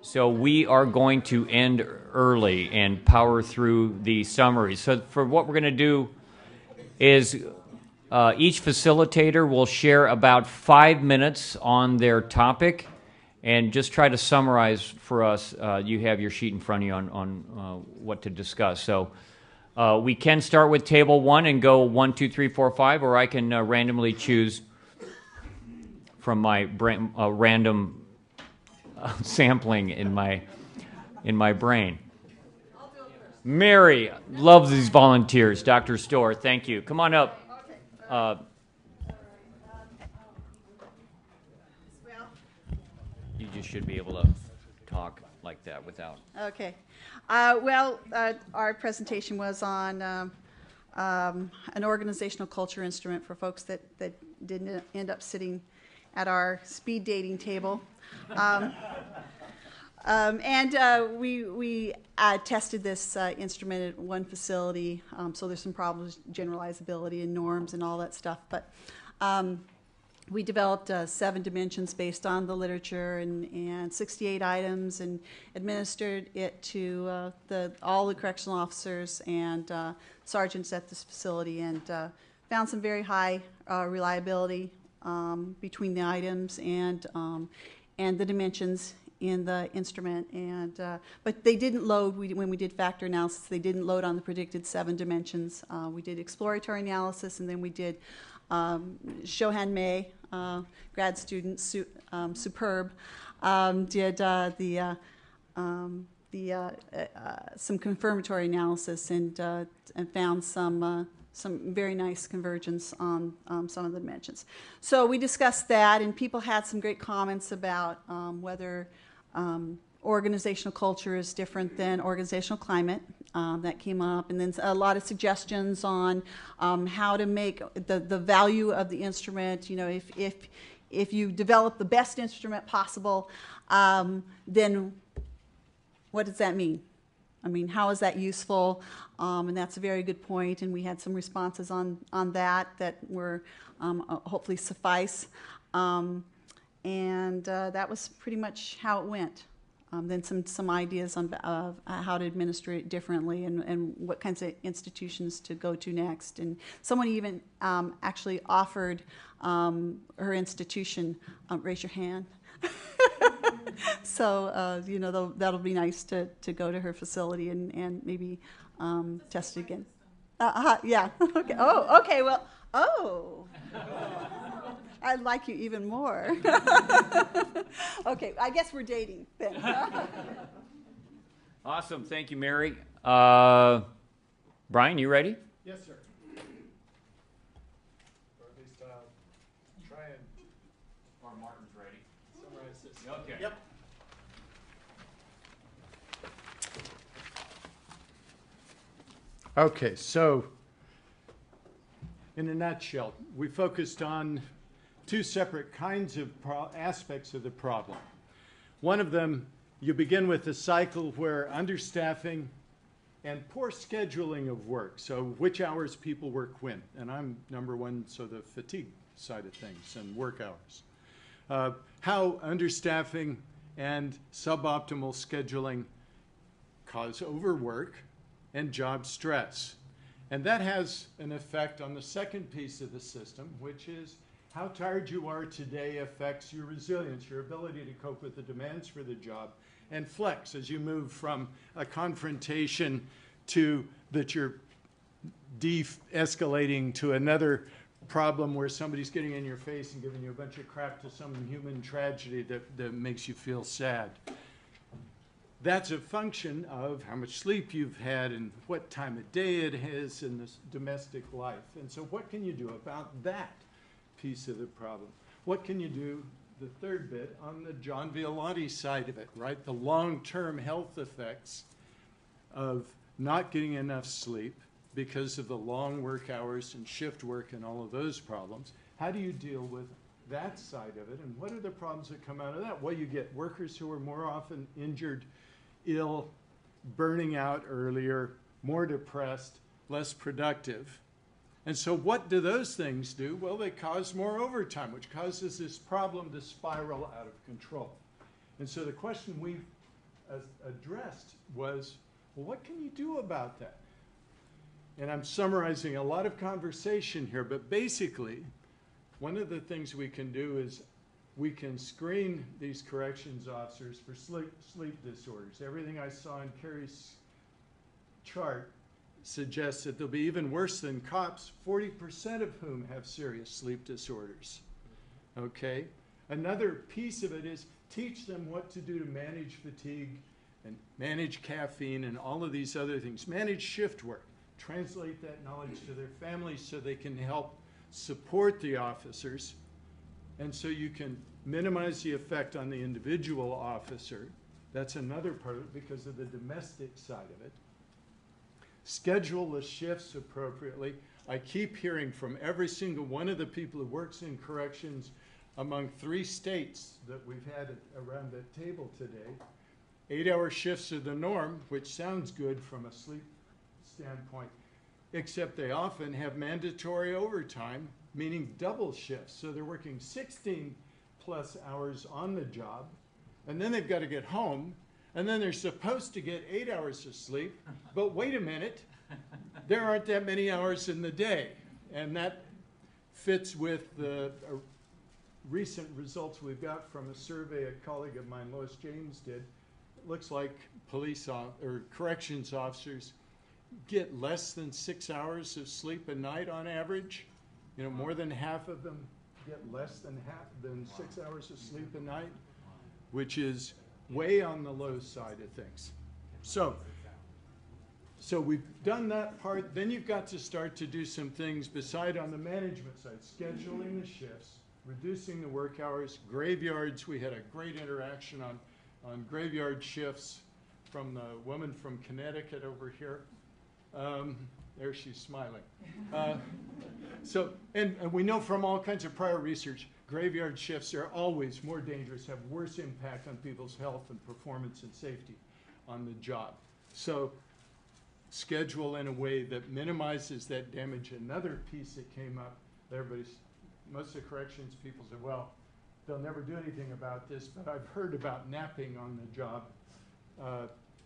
So we are going to end early and power through the summaries. So for what we're going to do is each facilitator will share about 5 minutes on their topic and just try to summarize for us. You have your sheet in front of you on what to discuss. So we can start with table 1 and go 1, 2, 3, 4, 5, or I can randomly choose from my random sampling in my brain. I'll do it first. Mary loves these volunteers. Dr. Storr, thank you. Come on up. Okay. Uh, Well, you just should be able to talk like that without. okay. Our presentation was on an organizational culture instrument for folks that didn't end up sitting at our speed dating table. We tested this instrument at one facility, so there's some problems, generalizability and norms and all that stuff. But we developed 7 dimensions based on the literature and 68 items, and administered it to all the correctional officers and sergeants at this facility, and found some very high reliability between the items and the dimensions in the instrument. But they didn't load, when we did factor analysis, they didn't load on the predicted 7 dimensions. We did exploratory analysis, and then we did Shohan May, grad student, superb, did some confirmatory analysis and found some very nice convergence on some of the dimensions. So we discussed that, and people had some great comments about whether organizational culture is different than organizational climate. That came up, and then a lot of suggestions on how to make the value of the instrument. You know, if you develop the best instrument possible, then what does that mean? I mean, how is that useful? And that's a very good point, and we had some responses on that were hopefully suffice. That was pretty much how it went. Then some ideas on how to administer it differently, and what kinds of institutions to go to next. And someone even actually offered her institution. Raise your hand. So you know, that'll be nice to go to her facility and maybe test it again. Yeah. Okay. Oh. Okay. Well. Oh. I like you even more. Okay, I guess we're dating then. Awesome. Thank you, Mary. Brian, you ready? Yes, sir. Or at least try and Or Martin's ready. summarize this. Okay. Yep. Okay, so in a nutshell, we focused on 2 separate kinds of aspects of the problem. One of them, you begin with a cycle where understaffing and poor scheduling of work, so which hours people work when, and I'm number 1, so the fatigue side of things and work hours. How understaffing and suboptimal scheduling cause overwork and job stress. And that has an effect on the second piece of the system, which is how tired you are today affects your resilience, your ability to cope with the demands for the job, and flex as you move from a confrontation to that you're de-escalating to another problem where somebody's getting in your face and giving you a bunch of crap to some human tragedy that makes you feel sad. That's a function of how much sleep you've had and what time of day it is in this domestic life. And so what can you do about that piece of the problem? What can you do, the third bit, on the John Violante side of it, right? The long-term health effects of not getting enough sleep because of the long work hours and shift work and all of those problems. How do you deal with that side of it? And what are the problems that come out of that? Well, you get workers who are more often injured, ill, burning out earlier, more depressed, less productive. And so what do those things do? Well, they cause more overtime, which causes this problem to spiral out of control. And so the question we addressed was, well, what can you do about that? And I'm summarizing a lot of conversation here, but basically, one of the things we can do is we can screen these corrections officers for sleep disorders. Everything I saw in Carrie's chart suggests that they'll be even worse than cops, 40% of whom have serious sleep disorders. Okay? Another piece of it is teach them what to do to manage fatigue and manage caffeine and all of these other things. Manage shift work. Translate that knowledge to their families so they can help support the officers. And so you can minimize the effect on the individual officer. That's another part of it because of the domestic side of it. Schedule the shifts appropriately. I keep hearing from every single one of the people who works in corrections among 3 states that we've had around the table today. 8-hour shifts are the norm, which sounds good from a sleep standpoint, except they often have mandatory overtime, meaning double shifts. So they're working 16 plus hours on the job, and then they've got to get home, and then they're supposed to get 8 hours of sleep, but wait a minute, there aren't that many hours in the day. And that fits with the recent results we've got from a survey a colleague of mine, Lois James, did. It looks like corrections officers get less than 6 hours of sleep a night on average. You know, more than half of them get less than 6 hours of sleep a night, which is way on the low side of things. So we've done that part. Then you've got to start to do some things beside on the management side, scheduling the shifts, reducing the work hours, graveyards. We had a great interaction on graveyard shifts from the woman from Connecticut over here. There she's smiling. And we know from all kinds of prior research, graveyard shifts are always more dangerous, have worse impact on people's health and performance and safety on the job. So schedule in a way that minimizes that damage. Another piece that came up, most of the corrections people said, well, they'll never do anything about this, but I've heard about napping on the job.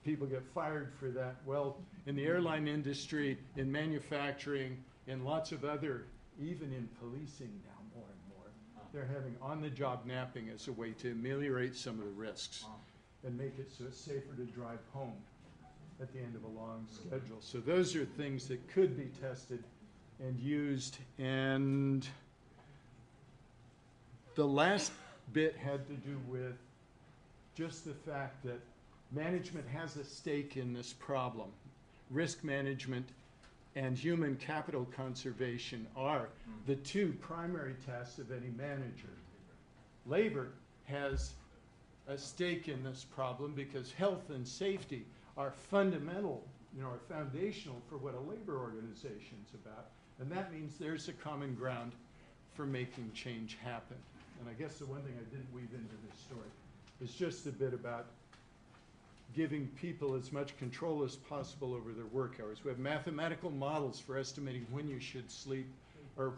People get fired for that. Well, in the airline industry, in manufacturing, in lots of other, even in policing now more and more, they're having on-the-job napping as a way to ameliorate some of the risks and make it so it's safer to drive home at the end of a long schedule. So those are things that could be tested and used. And the last bit had to do with just the fact that management has a stake in this problem. Risk management and human capital conservation are the 2 primary tasks of any manager. Labor has a stake in this problem because health and safety are fundamental, are foundational for what a labor organization is about. And that means there's a common ground for making change happen. And I guess the one thing I didn't weave into this story is just a bit about giving people as much control as possible over their work hours. We have mathematical models for estimating when you should sleep or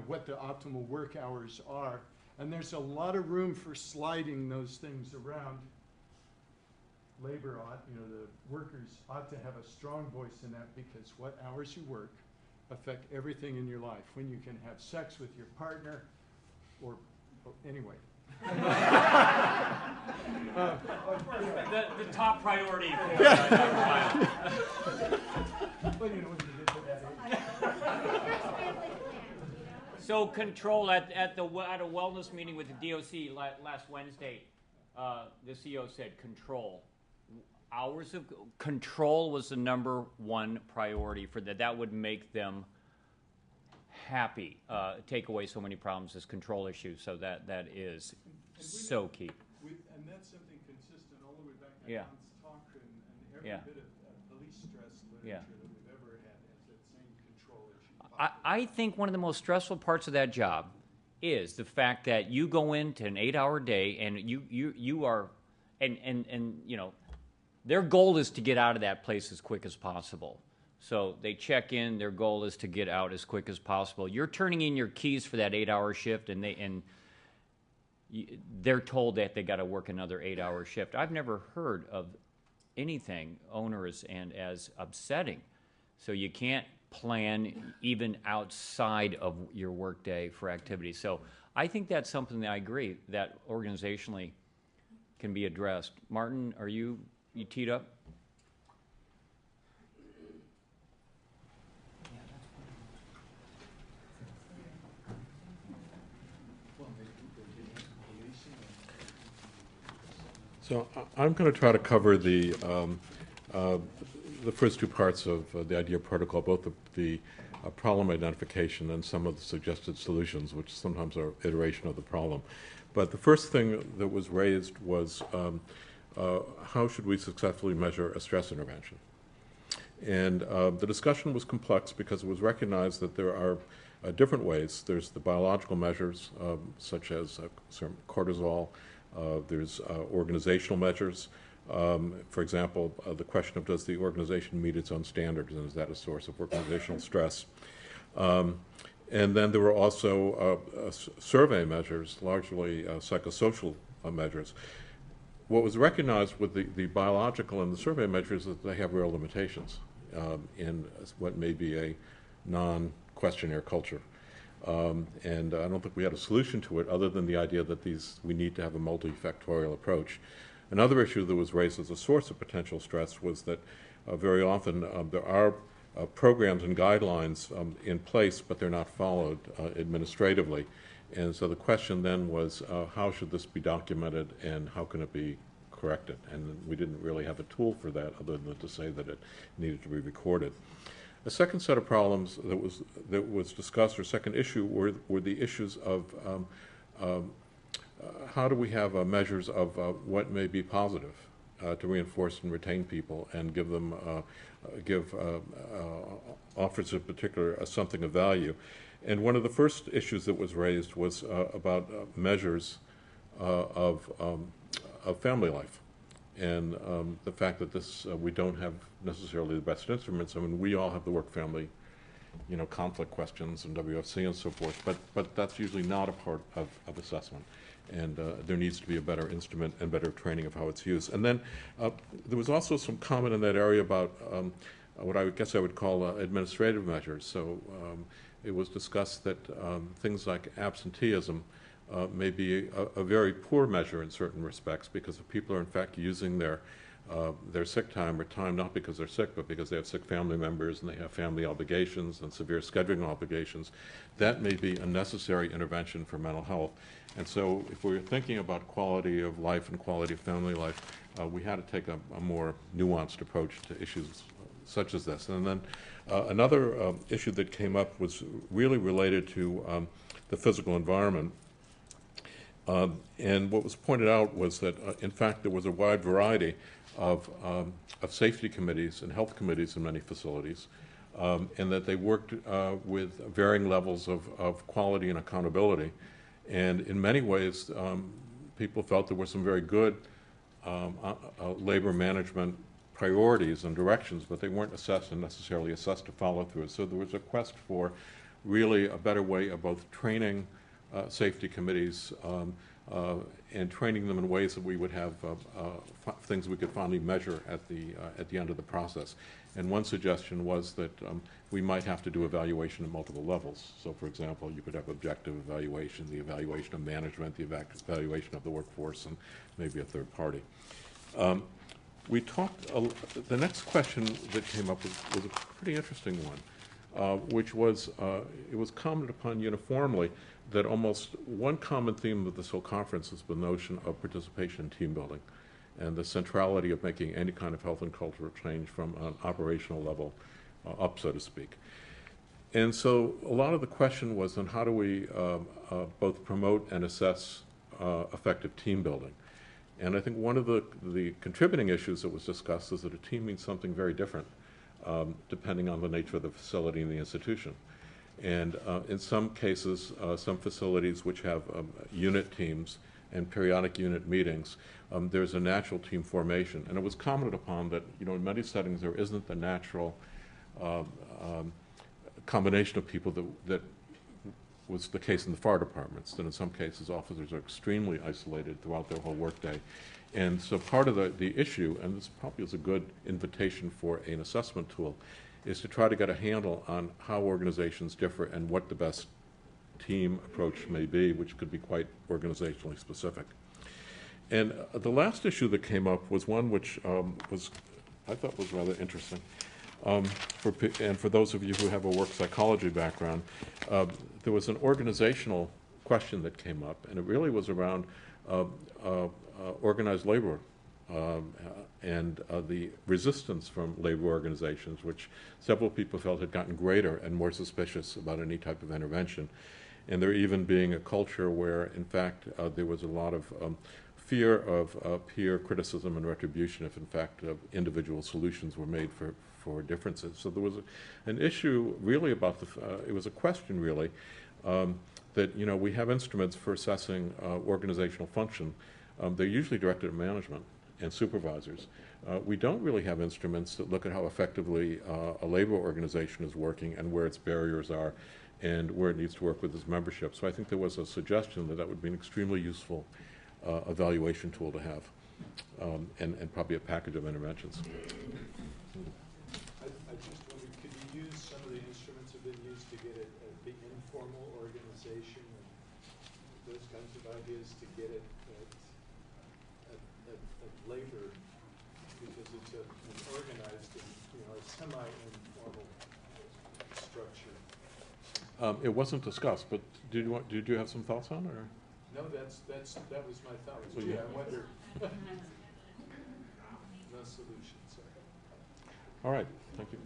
what the optimal work hours are. And there's a lot of room for sliding those things around. Labor the workers ought to have a strong voice in that because what hours you work affect everything in your life. When you can have sex with your partner anyway. The top priority for So control at a wellness meeting with the DOC last Wednesday, the CEO said control. Hours of control was the number 1 priority for that. That would make them happy. Take away so many problems as control issues. So that is so key. And that's something consistent all the way back to Yeah. Hans talk and every Yeah. bit of police stress literature Yeah. that we've ever had has that same control issue. I think one of the most stressful parts of that job is the fact that you go into an 8-hour day and you are and their goal is to get out of that place as quick as possible. So they check in, their goal is to get out as quick as possible. You're turning in your keys for that 8-hour shift and they're told that they got to work another 8-hour shift. I've never heard of anything onerous and as upsetting. So you can't plan even outside of your workday for activities. So I think that's something that I agree that organizationally can be addressed. Martin, are you teed up? So I'm going to try to cover the first two parts of the IDEA protocol, both the problem identification and some of the suggested solutions, which sometimes are iteration of the problem. But the first thing that was raised was how should we successfully measure a stress intervention? And the discussion was complex because it was recognized that there are different ways. There's the biological measures, such as cortisol. There's organizational measures. For example, the question of does the organization meet its own standards, and is that a source of organizational stress? And then there were also survey measures, largely psychosocial measures. What was recognized with the biological and the survey measures is that they have real limitations in what may be a non-questionnaire culture. And I don't think we had a solution to it other than the idea that we need to have a multifactorial approach. Another issue that was raised as a source of potential stress was that very often there are programs and guidelines in place, but they're not followed administratively. And so the question then was, how should this be documented and how can it be corrected? And we didn't really have a tool for that other than to say that it needed to be recorded. A second set of problems that was discussed, or second issue, were the issues of how do we have measures of what may be positive to reinforce and retain people and give them offers in particular something of value. And one of the first issues that was raised was about measures of family life. And the fact that we don't have necessarily the best instruments. I mean, we all have the work-family, conflict questions and WFC and so forth, but that's usually not a part of assessment. And there needs to be a better instrument and better training of how it's used. And then there was also some comment in that area about what I guess I would call administrative measures. So it was discussed that things like absenteeism may be a very poor measure in certain respects because if people are in fact using their sick time or time not because they're sick but because they have sick family members and they have family obligations and severe scheduling obligations, that may be a necessary intervention for mental health. And so if we're thinking about quality of life and quality of family life, we had to take a more nuanced approach to issues such as this. And then another issue that came up was really related to the physical environment. And what was pointed out was that, in fact, there was a wide variety of safety committees and health committees in many facilities, and that they worked with varying levels of quality and accountability. And in many ways, people felt there were some very good labor management priorities and directions, but they weren't assessed and necessarily assessed to follow through. So there was a quest for really a better way of both training safety committees and training them in ways that we would have things we could finally measure at the end of the process. And one suggestion was that we might have to do evaluation at multiple levels. So, for example, you could have objective evaluation, the evaluation of management, the evaluation of the workforce, and maybe a third party. We talked. The next question that came up was a pretty interesting one, which was it was commented upon uniformly that almost one common theme of this whole conference is the notion of participation in team building and the centrality of making any kind of health and cultural change from an operational level up, so to speak. And so a lot of the question was then how do we both promote and assess effective team building? And I think one of the contributing issues that was discussed is that a team means something very different depending on the nature of the facility and the institution. And in some cases, some facilities which have unit teams and periodic unit meetings, there's a natural team formation. And it was commented upon that, in many settings there isn't the natural combination of people that was the case in the fire departments, that in some cases officers are extremely isolated throughout their whole workday. And so part of the issue, and this probably is a good invitation for an assessment tool, is to try to get a handle on how organizations differ and what the best team approach may be, which could be quite organizationally specific. And the last issue that came up was one which I thought was rather interesting. For those of you who have a work psychology background, there was an organizational question that came up, and it really was around organized labor and the resistance from labor organizations, which several people felt had gotten greater and more suspicious about any type of intervention. And there even being a culture where, in fact, there was a lot of fear of peer criticism and retribution if, in fact, individual solutions were made for differences. So there was an issue really about it was a question really that, you know, we have instruments for assessing organizational function. They're usually directed at management and supervisors. We don't really have instruments that look at how effectively a labor organization is working and where its barriers are and where it needs to work with its membership. So I think there was a suggestion that would be an extremely useful evaluation tool to have, and probably a package of interventions. I just wondered, could you use some of the instruments that have been used to get at the informal organization and those kinds of ideas to get it at labor, because it's an organized and, you know, a semi-informal structure. It wasn't discussed, but did you have some thoughts on it? Or? No, that was my thought. Well, Yeah, yeah. I wonder. No solution, sorry. All right, thank you.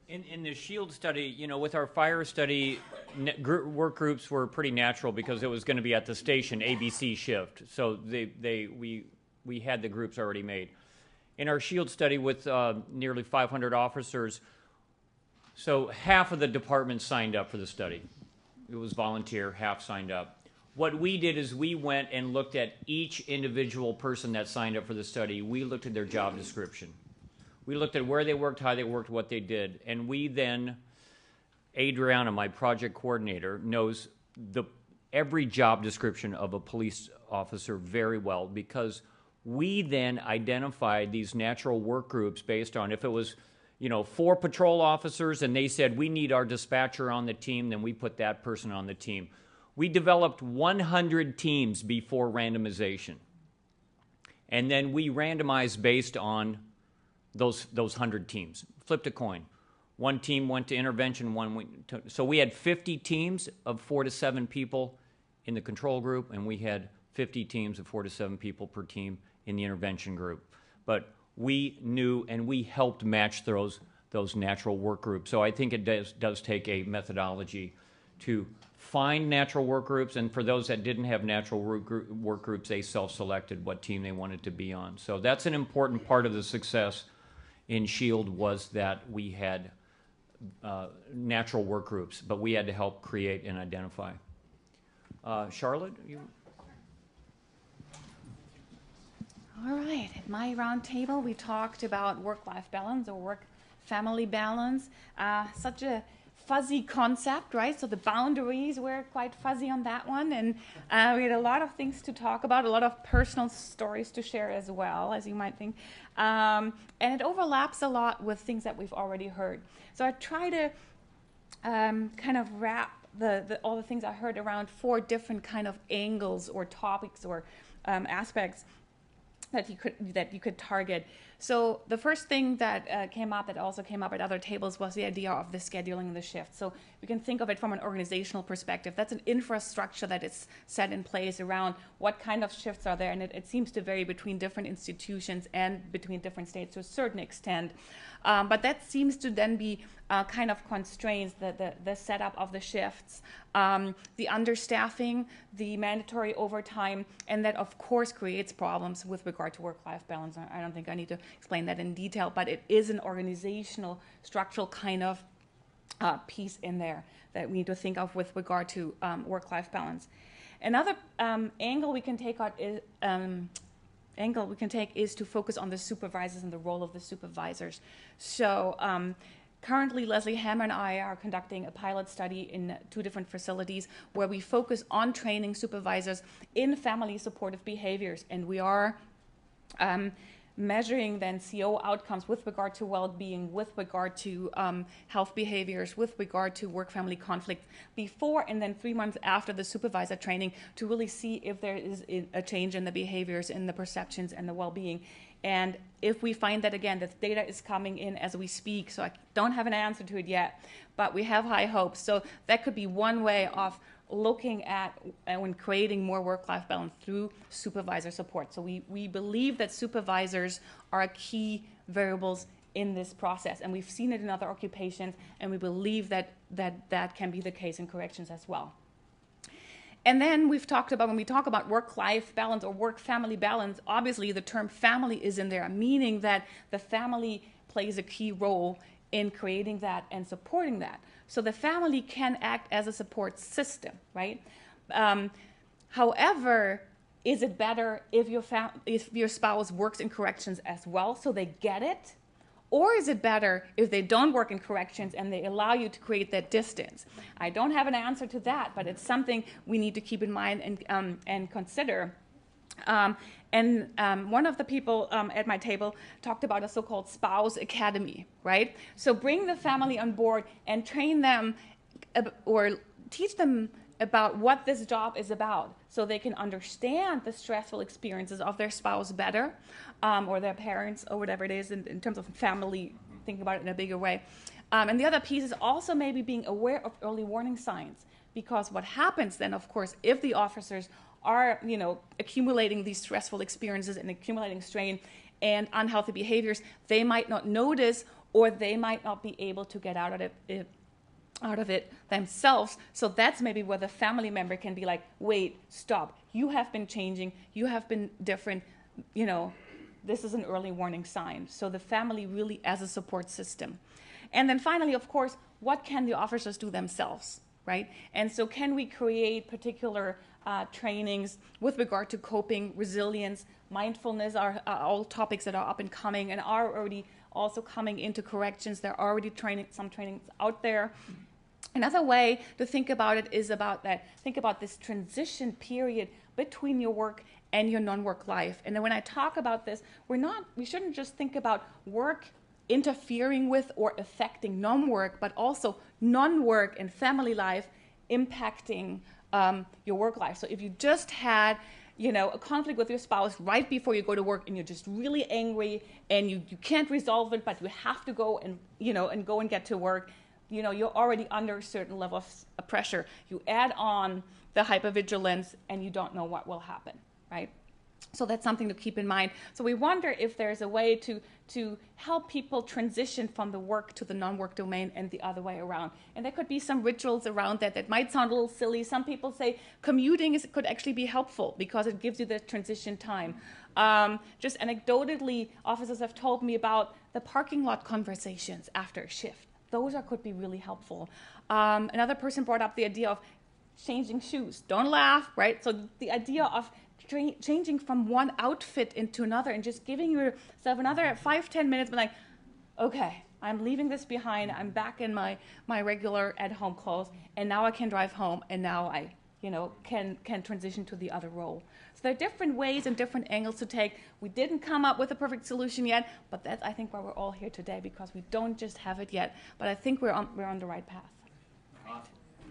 In the SHIELD study, you know, with our fire study, work groups were pretty natural because it was going to be at the station ABC shift. So we had the groups already made. In our SHIELD study with nearly 500 officers, so half of the department signed up for the study. It was volunteer, half signed up. What we did is we went and looked at each individual person that signed up for the study. We looked at their job description. We looked at where they worked, how they worked, what they did. And we then, Adriana, my project coordinator, knows every job description of a police officer very well, because we then identified these natural work groups based on if it was, you know, 4 patrol officers and they said we need our dispatcher on the team, then we put that person on the team. We developed 100 teams before randomization. And then we randomized based on those 100 teams. Flipped a coin. One team went to intervention, one went to, so we had 50 teams of 4 to 7 people in the control group, and we had 50 teams of 4 to 7 people per team in the intervention group. But we knew and we helped match those natural work groups. So I think it does take a methodology to find natural work groups, and for those that didn't have natural work groups, they self-selected what team they wanted to be on. So that's an important part of the success in SHIELD, was that we had natural work groups, but we had to help create and identify. Charlotte? All right, at my roundtable, we talked about work-life balance or work-family balance. Such a fuzzy concept, right? So the boundaries were quite fuzzy on that one, and we had a lot of things to talk about, a lot of personal stories to share as well, as you might think. And it overlaps a lot with things that we've already heard. So I try to kind of wrap all the things I heard around 4 different kind of angles or topics or aspects that you could target. So the first thing that came up, that also came up at other tables, was the idea of the scheduling of the shift. So we can think of it from an organizational perspective. That's an infrastructure that is set in place around what kind of shifts are there, and it seems to vary between different institutions and between different states to a certain extent. But that seems to then be kind of constrains the setup of the shifts, the understaffing, the mandatory overtime, and that of course creates problems with regard to work-life balance. I don't think I need to explain that in detail, but it is an organizational, structural kind of piece in there that we need to think of with regard to work-life balance. Another angle we can take is to focus on the supervisors and the role of the supervisors. So Currently, Leslie Hammer and I are conducting a pilot study in 2 different facilities where we focus on training supervisors in family supportive behaviors. And we are measuring then CO outcomes with regard to well-being, with regard to health behaviors, with regard to work-family conflict before and then 3 months after the supervisor training to really see if there is a change in the behaviors, in the perceptions, and the well-being. And if we find that, again, the data is coming in as we speak, so I don't have an answer to it yet, but we have high hopes. So that could be one way of looking at when creating more work-life balance through supervisor support. So we believe that supervisors are key variables in this process, and we've seen it in other occupations, and we believe that that can be the case in corrections as well. And then we've talked about, when we talk about work-life balance or work-family balance, obviously the term family is in there, meaning that the family plays a key role in creating that and supporting that. So the family can act as a support system, right? However, is it better if your spouse works in corrections as well so they get it? Or is it better if they don't work in corrections and they allow you to create that distance? I don't have an answer to that, but it's something we need to keep in mind and consider. One of the people at my table talked about a so-called spouse academy, right? So bring the family on board and train them or teach them about what this job is about so they can understand the stressful experiences of their spouse better, or their parents, or whatever it is in terms of family, think about it in a bigger way. And the other piece is also maybe being aware of early warning signs, because what happens then, of course, if the officers are, accumulating these stressful experiences and accumulating strain and unhealthy behaviors, they might not notice, or they might not be able to get out of it themselves. So that's maybe where the family member can be like, wait, stop, you have been changing, you have been different, this is an early warning sign. So the family really as a support system. And then finally, of course, what can the officers do themselves, right? And so can we create particular trainings with regard to coping, resilience, mindfulness are all topics that are up and coming and are already also coming into corrections. There are already some trainings out there. Another way to think about it is about that. Think about this transition period between your work and your non-work life. And then when I talk about this, we shouldn't just think about work interfering with or affecting non-work, but also non-work and family life impacting your work life. So if you just had a conflict with your spouse right before you go to work and you're just really angry and you can't resolve it, but you have to go and go and get to work, you're already under a certain level of pressure. You add on the hypervigilance and you don't know what will happen, right? So that's something to keep in mind. So we wonder if there's a way to help people transition from the work to the non-work domain and the other way around. And there could be some rituals around that might sound a little silly. Some people say commuting could actually be helpful because it gives you the transition time. Just anecdotally, officers have told me about the parking lot conversations after a shift. Those could be really helpful. Another person brought up the idea of changing shoes. Don't laugh, right? So the idea of changing from one outfit into another and just giving yourself another 5-10 minutes, but like, okay, I'm leaving this behind. I'm back in my regular at-home clothes, and now I can drive home, and now I can transition to the other role. So there are different ways and different angles to take. We didn't come up with a perfect solution yet, but that's, I think, why we're all here today, because we don't just have it yet, but I think we're on the right path.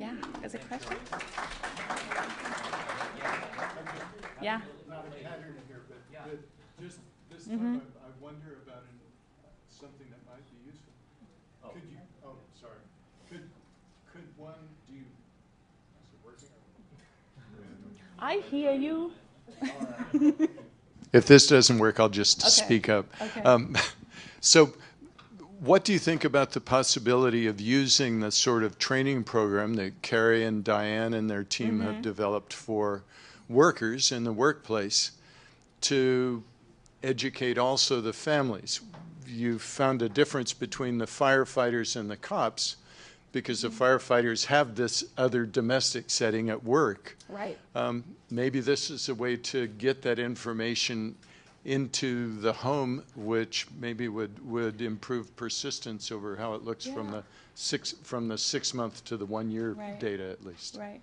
Yeah, is it a question? Yeah. Not a pattern here, but just this time I wonder about something that might be useful. Could you, sorry. Could one do, is it working? I hear you. If this doesn't work, I'll just speak up. Okay. So what do you think about the possibility of using the sort of training program that Carrie and Diane and their team have developed for workers in the workplace to educate also the families? You found a difference between the firefighters and the cops because the firefighters have this other domestic setting at work. Right. Maybe this is a way to get that information into the home, which maybe would improve persistence over how it looks from Yeah. the 6 month to the 1 year Right. data at least. Right.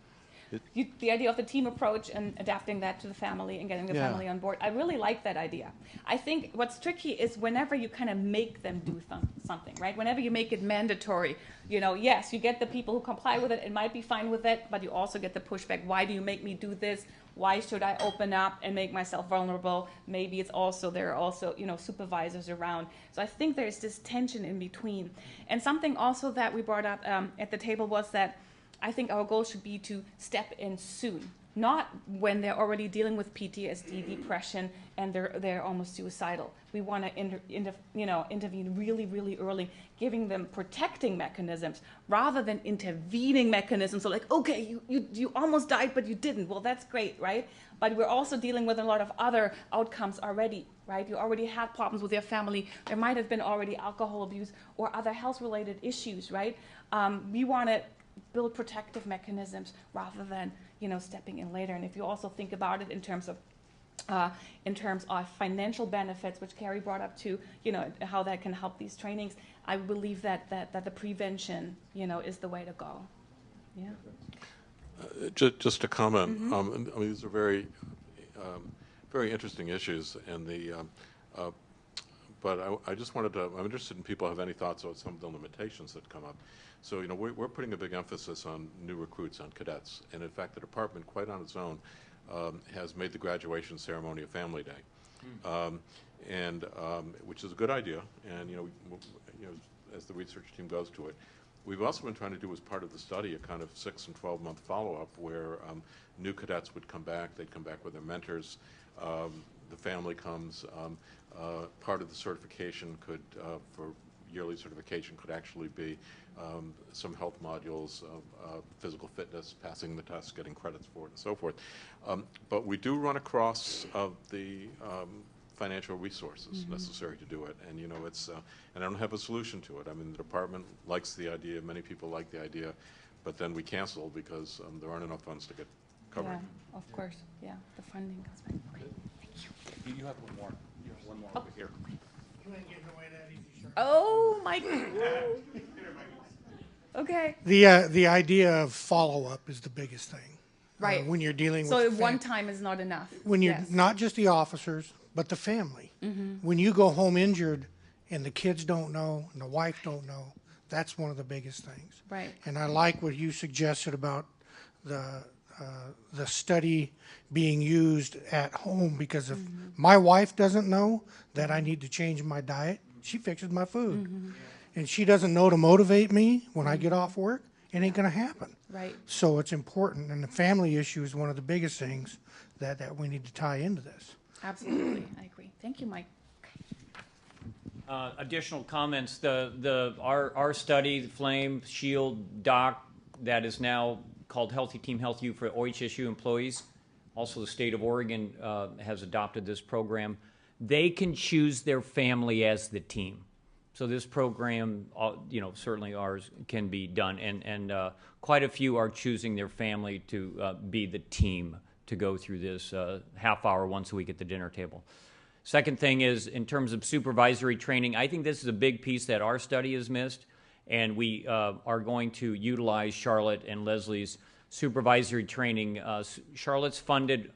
The idea of the team approach and adapting that to the family and getting the Yeah. family on board. I really like that idea. I think what's tricky is whenever you kind of make them do something, right? Whenever you make it mandatory, yes, you get the people who comply with it and might be fine with it, but you also get the pushback. Why do you make me do this? Why should I open up and make myself vulnerable? Maybe there are also, supervisors around. So I think there's this tension in between. And something also that we brought up at the table was that I think our goal should be to step in soon, not when they're already dealing with PTSD, depression, and they're almost suicidal. We want to intervene really, really early, giving them protecting mechanisms rather than intervening mechanisms. So like, okay, you almost died, but you didn't. Well, that's great, right? But we're also dealing with a lot of other outcomes already, right? You already had problems with your family. There might have been already alcohol abuse or other health-related issues, right? We want to build protective mechanisms rather than stepping in later. And if you also think about it in terms of financial benefits, which Carrie brought up too, how that can help these trainings, I believe that the prevention is the way to go. Yeah. Just to comment, I mean, these are very interesting issues, and but I just wanted to, I'm interested in people have any thoughts about some of the limitations that come up. So, we're putting a big emphasis on new recruits, on cadets, and in fact, the department, quite on its own, has made the graduation ceremony a family day, which is a good idea, and as the research team goes to it. We've also been trying to do as part of the study a kind of 6 and 12 month follow-up where new cadets would come back, they'd come back with their mentors, the family comes, part of the certification could, for yearly certification could actually be some health modules, physical fitness, passing the test, getting credits for it, and so forth. But we do run across the financial resources necessary to do it, and it's and I don't have a solution to it. I mean, the department likes the idea, many people like the idea, but then we cancel because there aren't enough funds to get covered. Yeah, of course. Yeah, the funding goes back. Okay, thank you. You have one more. You have one more over here. You ain't getting away that easy, sure. Oh my. Okay. The idea of follow-up is the biggest thing. Right. When you're dealing So with one time is not enough. when you're Yes. not just the officers, but the family. When you go home injured and the kids don't know and the wife don't know, that's one of the biggest things. Right. And I like what you suggested about the study being used at home, because if my wife doesn't know that I need to change my diet, she fixes my food. And she doesn't know to motivate me when I get off work, it ain't going to happen. Right. So it's important, and the family issue is one of the biggest things that we need to tie into this. Absolutely, I agree. Thank you, Mike. Additional comments, our study, the Flame Shield Doc, that is now called Healthy Team Health U for OHSU employees. Also, the state of Oregon has adopted this program. They can choose their family as the team. So this program, certainly ours can be done, and quite a few are choosing their family to be the team to go through this half hour once a week at the dinner table. Second thing is, in terms of supervisory training, I think this is a big piece that our study has missed, and we are going to utilize Charlotte and Leslie's supervisory training. Charlotte's funded,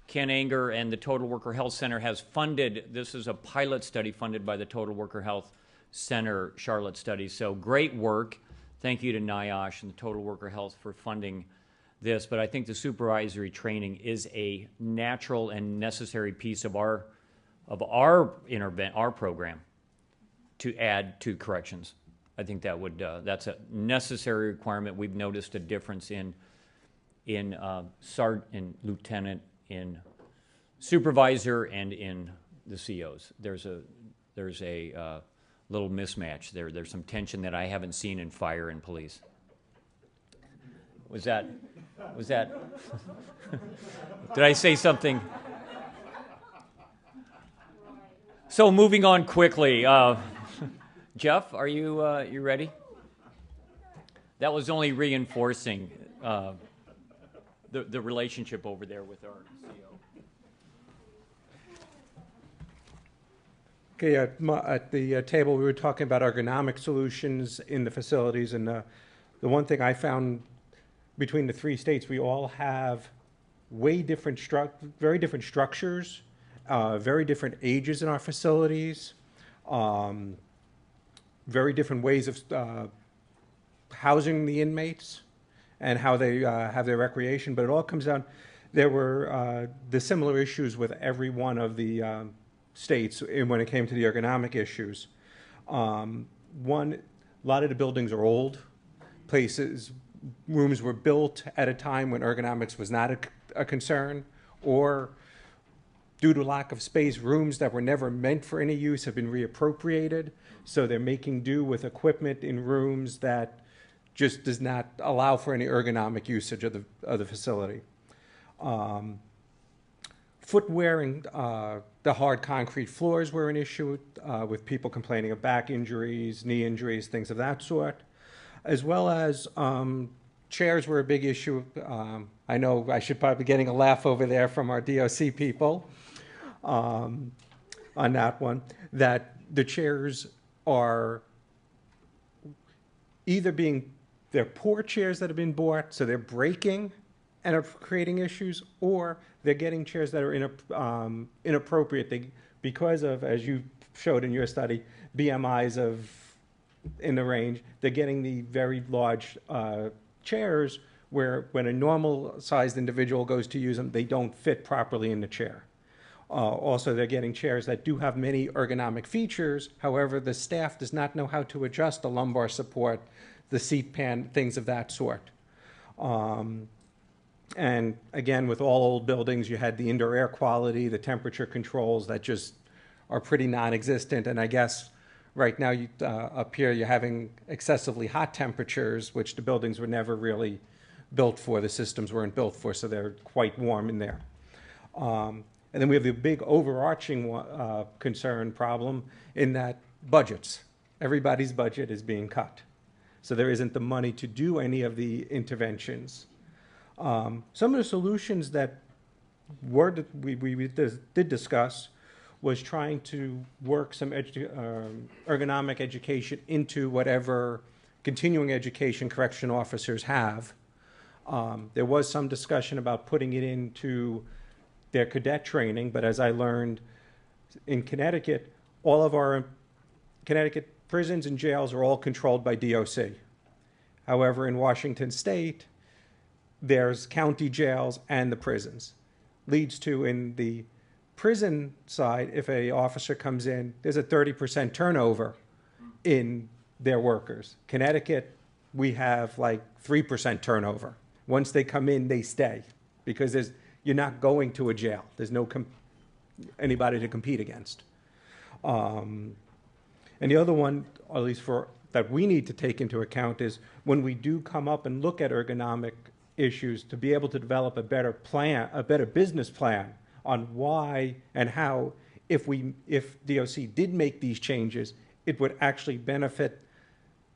Ken Anger and the Total Worker Health Center has funded, this is a pilot study funded by the Total Worker Health Center Charlotte study. So great work. Thank you to NIOSH and the Total Worker Health for funding this. But I think the supervisory training is a natural and necessary piece of our program to add to corrections. I think that would that's a necessary requirement. We've noticed a difference in lieutenant, in supervisor, and in the COs. There's a little mismatch there. There's some tension that I haven't seen in fire and police. Was that? Did I say something? So moving on quickly. Jeff, are you ready? That was only reinforcing the relationship over there with our CO. Okay, at the table, we were talking about ergonomic solutions in the facilities, and the one thing I found between the 3 states, we all have very different structures, very different ages in our facilities, very different ways of housing the inmates and how they have their recreation, but it all comes down, there were the similar issues with every one of the states when it came to the ergonomic issues. A lot of the buildings are old. Rooms were built at a time when ergonomics was not a concern, or due to lack of space, rooms that were never meant for any use have been reappropriated. So they're making do with equipment in rooms that just does not allow for any ergonomic usage of the facility. Footwear and the hard concrete floors were an issue with people complaining of back injuries, knee injuries, things of that sort, as well as chairs were a big issue. I know I should probably be getting a laugh over there from our DOC people on that one, that the chairs are either they're poor chairs that have been bought, so they're breaking and are creating issues, or they're getting chairs that are inappropriate because of, as you showed in your study, BMIs in the range. They're getting the very large chairs where when a normal-sized individual goes to use them, they don't fit properly in the chair. Also, they're getting chairs that do have many ergonomic features. However, the staff does not know how to adjust the lumbar support, the seat pan, things of that sort. And again, with all old buildings, you had the indoor air quality, the temperature controls that just are pretty non-existent. And I guess right now up here you're having excessively hot temperatures, which the buildings were never really built for. The systems weren't built for, so they're quite warm in there. And then we have the big overarching problem in that budgets. Everybody's budget is being cut. So there isn't the money to do any of the interventions. Some of the solutions that we did discuss was trying to work some ergonomic education into whatever continuing education correction officers have. There was some discussion about putting it into their cadet training, but as I learned in Connecticut, all of our Connecticut prisons and jails are all controlled by DOC. However, in Washington State, there's county jails and the prisons. Leads to, in the prison side, if an officer comes in, there's a 30% turnover in their workers. Connecticut, we have like 3% turnover. Once they come in, they stay because you're not going to a jail. There's no anybody to compete against. And the other one, at least that we need to take into account, is when we do come up and look at ergonomic issues, to be able to develop a better plan, a better business plan on why and how, if DOC did make these changes, it would actually benefit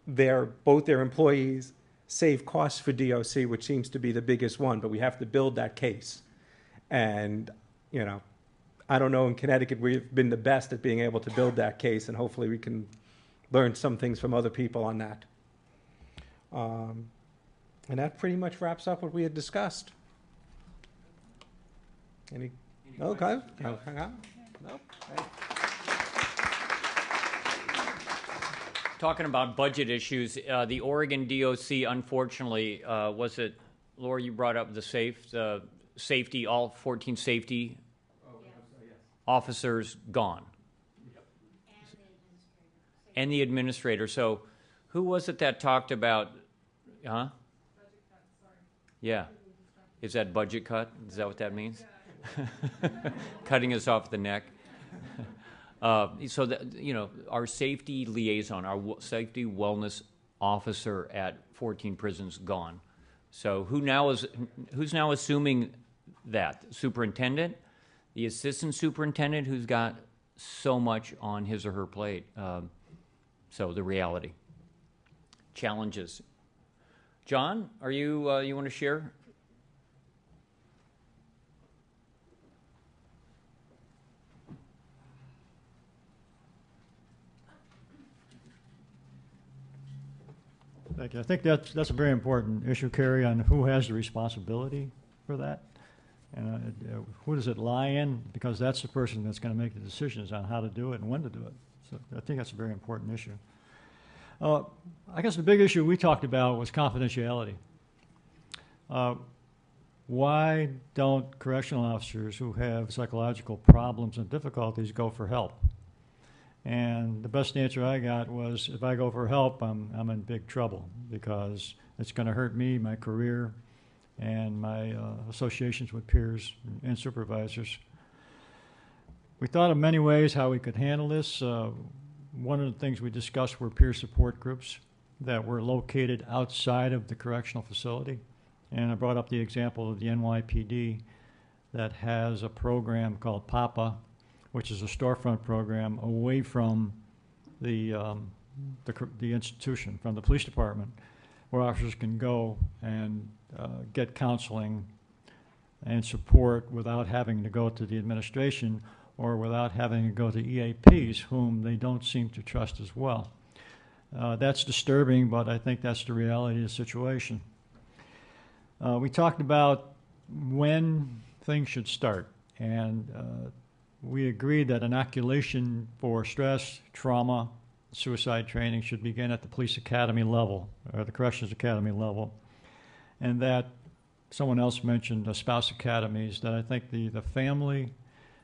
both their employees, save costs for DOC, which seems to be the biggest one, but we have to build that case. And, I don't know, in Connecticut, we've been the best at being able to build that case, and hopefully we can learn some things from other people on that. And that pretty much wraps up what we had discussed. Okay. No, hang on. Nope. Talking about budget issues, the Oregon DOC, unfortunately, was it, Laura, you brought up the safety, all 14 safety officers gone. Yep. And the administrator. So who was it that talked about, huh? Budget cut, sorry. Yeah. Is that budget cut? Is that what that means? Cutting us off the neck. So that, our safety liaison, our safety wellness officer at 14 prisons gone. So who's now assuming that? Superintendent, the assistant superintendent, who's got so much on his or her plate. So the reality, challenges. John, are you you want to share? Thank you. I think that's a very important issue, Carrie, on who has the responsibility for that. And who does it lie in? Because that's the person that's going to make the decisions on how to do it and when to do it. So I think that's a very important issue. I guess the big issue we talked about was confidentiality. Why don't correctional officers who have psychological problems and difficulties go for help? And the best answer I got was, if I go for help, I'm in big trouble because it's going to hurt me, my career, and my associations with peers and supervisors. We thought of many ways how we could handle this. One of the things we discussed were peer support groups that were located outside of the correctional facility. And I brought up the example of the NYPD that has a program called PAPA, which is a storefront program away from the institution, from the police department, where officers can go and get counseling and support without having to go to the administration or without having to go to EAPs, whom they don't seem to trust as well. That's disturbing, but I think that's the reality of the situation. We talked about when things should start, and we agreed that inoculation for stress, trauma, suicide training should begin at the police academy level, or the corrections academy level, and that someone else mentioned the spouse academies, that I think the family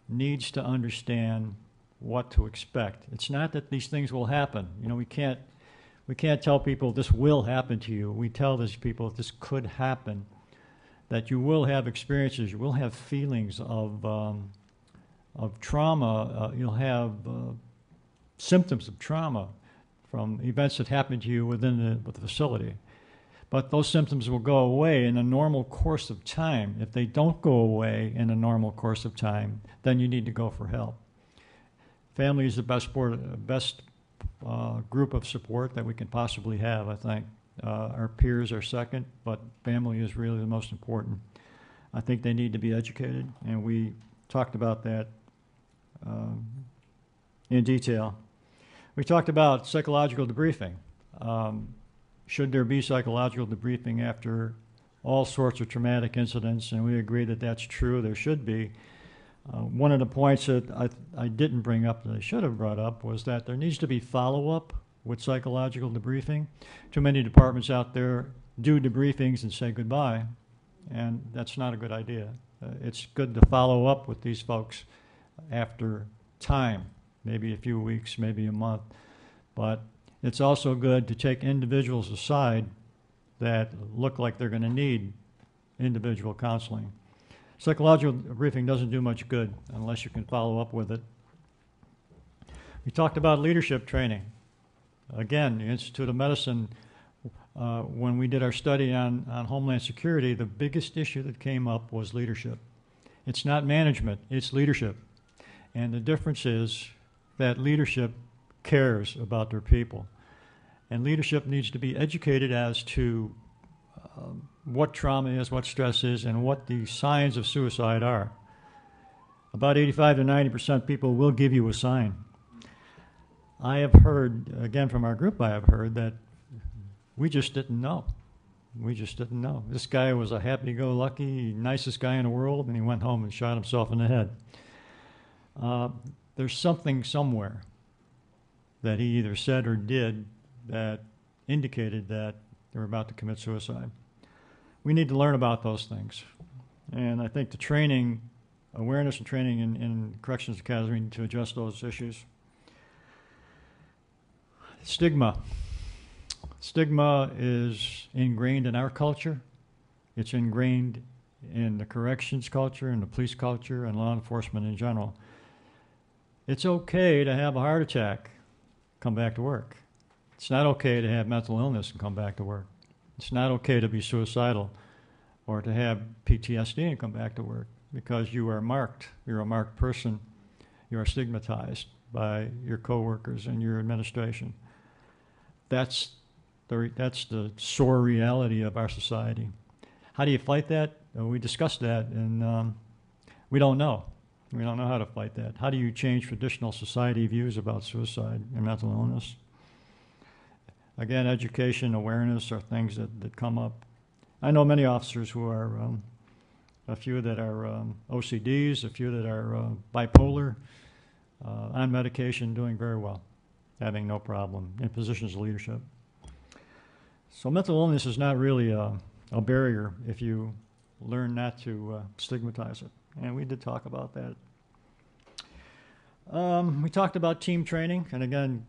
needs to understand what to expect. It's not that these things will happen. You know, we can't tell people this will happen to you. We tell these people this could happen, that you will have experiences, you will have feelings of trauma, you'll have symptoms of trauma from events that happen to you within the facility. But those symptoms will go away in a normal course of time. If they don't go away in a normal course of time, then you need to go for help. Family is the best group of support that we can possibly have, I think. Our peers are second, but family is really the most important. I think they need to be educated, and we talked about that in detail. We talked about psychological debriefing. Should there be psychological debriefing after all sorts of traumatic incidents? And we agree that that's true. There should be. One of the points that I didn't bring up that I should have brought up was that there needs to be follow-up with psychological debriefing. Too many departments out there do debriefings and say goodbye, and that's not a good idea. It's good to follow up with these folks after time, maybe a few weeks, maybe a month, but it's also good to take individuals aside that look like they're going to need individual counseling. Psychological briefing doesn't do much good unless you can follow up with it. We talked about leadership training. Again, the Institute of Medicine, when we did our study on Homeland Security, the biggest issue that came up was leadership. It's not management, it's leadership. And the difference is that leadership cares about their people. And leadership needs to be educated as to what trauma is, what stress is, and what the signs of suicide are. About 85 to 90% people will give you a sign. I have heard, again from our group, I have heard that we just didn't know. We just didn't know. This guy was a happy-go-lucky, nicest guy in the world, and he went home and shot himself in the head. There's something somewhere that he either said or did that indicated that they were about to commit suicide. We need to learn about those things. And I think the training, awareness and training in Corrections Academy need to address those issues. Stigma. Stigma is ingrained in our culture. It's ingrained in the corrections culture, in the police culture, and law enforcement in general. It's okay to have a heart attack, come back to work. It's not okay to have mental illness and come back to work. It's not okay to be suicidal or to have PTSD and come back to work, because you are marked. You're a marked person. You are stigmatized by your coworkers and your administration. That's the sore reality of our society. How do you fight that? We discussed that, and we don't know. We don't know how to fight that. How do you change traditional society views about suicide and mental illness? Again, education, awareness are things that come up. I know many officers who are, a few that are OCDs, a few that are bipolar, on medication, doing very well, having no problem in positions of leadership. So mental illness is not really a barrier if you learn not to stigmatize it. And we did talk about that. We talked about team training, and again,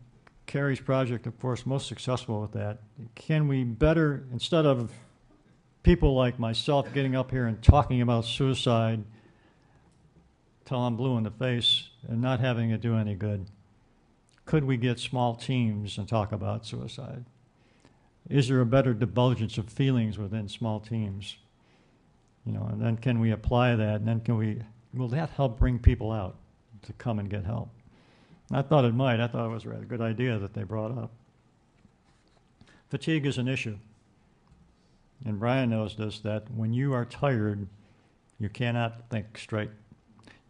Carrie's project, of course, most successful with that. Can we better, instead of people like myself getting up here and talking about suicide till I'm blue in the face and not having it do any good, could we get small teams and talk about suicide? Is there a better divulgence of feelings within small teams? You know, and then can we apply that, and then will that help bring people out to come and get help? I thought it might. I thought it was a rather good idea that they brought up. Fatigue is an issue. And Brian knows this, that when you are tired, you cannot think straight.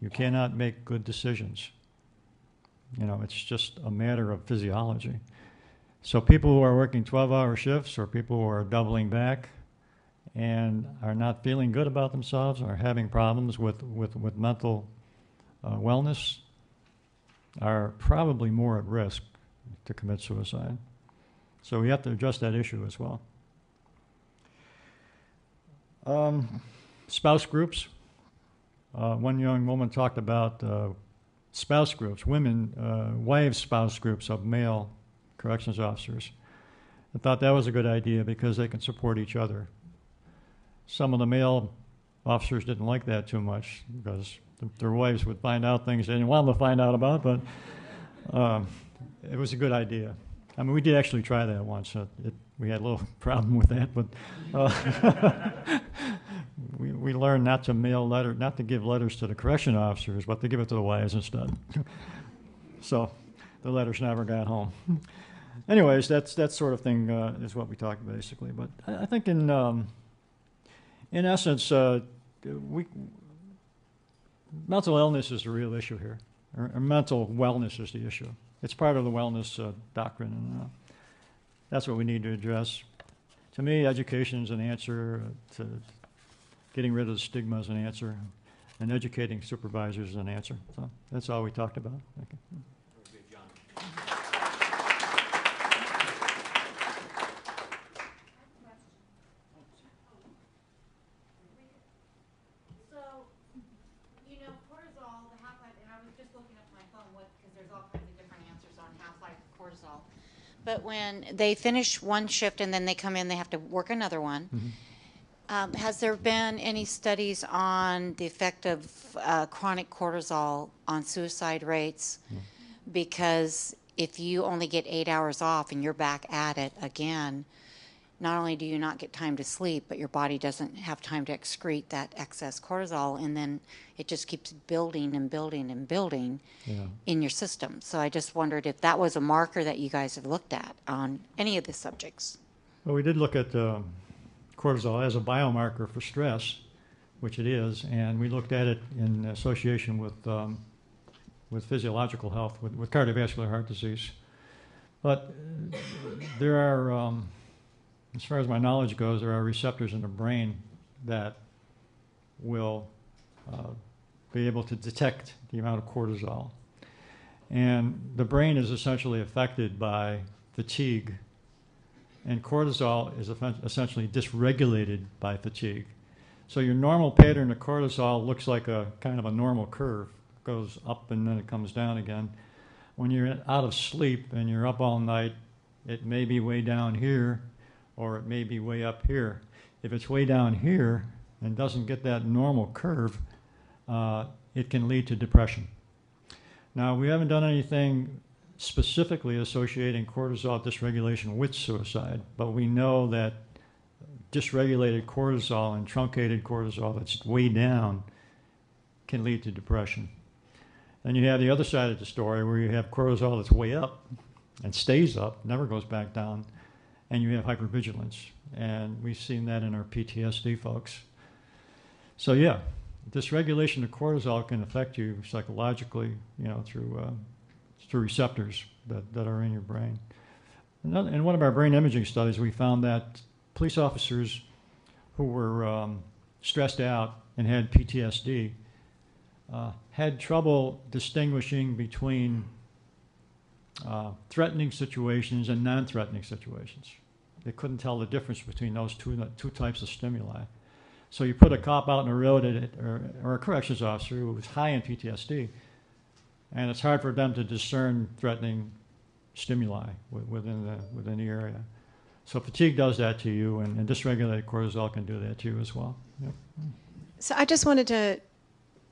You cannot make good decisions. You know, it's just a matter of physiology. So people who are working 12-hour shifts or people who are doubling back and are not feeling good about themselves, are having problems with mental wellness, are probably more at risk to commit suicide. So we have to address that issue as well. Spouse groups. One young woman talked about spouse groups, wives' spouse groups of male corrections officers. I thought that was a good idea because they can support each other. Some of the male officers didn't like that too much because their wives would find out things they didn't want them to find out about, but it was a good idea. I mean, we did actually try that once. We had a little problem with that, but we learned not to give letters to the correction officers, but to give it to the wives instead. So the letters never got home. Anyways, that sort of thing is what we talked about basically. But I think in essence, mental illness is the real issue here, or mental wellness is the issue. It's part of the wellness doctrine, and that's what we need to address. To me, education is an answer to getting rid of the stigma is an answer, and educating supervisors is an answer. So that's all we talked about. Thank you. Very good, John. So, you know, cortisol, the half-life, and I was just looking up my phone because there's all kinds of different answers on half-life of cortisol. But when they finish one shift and then they come in, they have to work another one. Mm-hmm. Has there been any studies on the effect of chronic cortisol on suicide rates? Because if you only get 8 hours off and you're back at it again, not only do you not get time to sleep, but your body doesn't have time to excrete that excess cortisol, and then it just keeps building and building and building in your system. So I just wondered if that was a marker that you guys have looked at on any of the subjects. Well, we did look at cortisol as a biomarker for stress, which it is, and we looked at it in association with physiological health, with cardiovascular heart disease. But there are, as far as my knowledge goes, there are receptors in the brain that will be able to detect the amount of cortisol. And the brain is essentially affected by fatigue, and cortisol is essentially dysregulated by fatigue. So your normal pattern of cortisol looks like a kind of a normal curve. It goes up and then it comes down again. When you're out of sleep and you're up all night, it may be way down here or it may be way up here. If it's way down here and doesn't get that normal curve, it can lead to depression. Now, we haven't done anything specifically associating cortisol dysregulation with suicide, but we know that dysregulated cortisol and truncated cortisol that's way down can lead to depression. Then you have the other side of the story where you have cortisol that's way up and stays up, never goes back down, and you have hypervigilance. And we've seen that in our PTSD folks. So yeah, dysregulation of cortisol can affect you psychologically, you know, through receptors that are in your brain. In one of our brain imaging studies, we found that police officers who were stressed out and had PTSD had trouble distinguishing between threatening situations and non-threatening situations. They couldn't tell the difference between those two types of stimuli. So you put a cop out in the road or a corrections officer who was high in PTSD, and it's hard for them to discern threatening stimuli within the area. So fatigue does that to you, and dysregulated cortisol can do that to you as well. Yep. So I just wanted to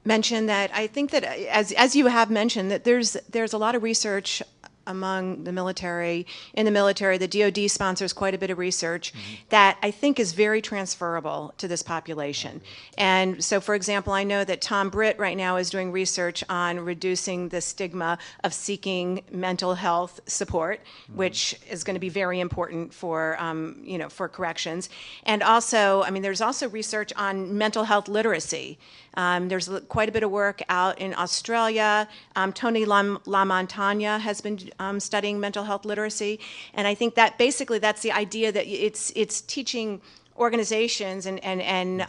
mention that I think that, as you have mentioned, that there's a lot of research among the military. In the military, the DoD sponsors quite a bit of research that I think is very transferable to this population. And so, for example, I know that Tom Britt right now is doing research on reducing the stigma of seeking mental health support, which is going to be very important for, for corrections. And also, I mean, there's also research on mental health literacy. There's quite a bit of work out in Australia. Tony LaMontagne has been studying mental health literacy, and I think that basically that's the idea that it's teaching organizations and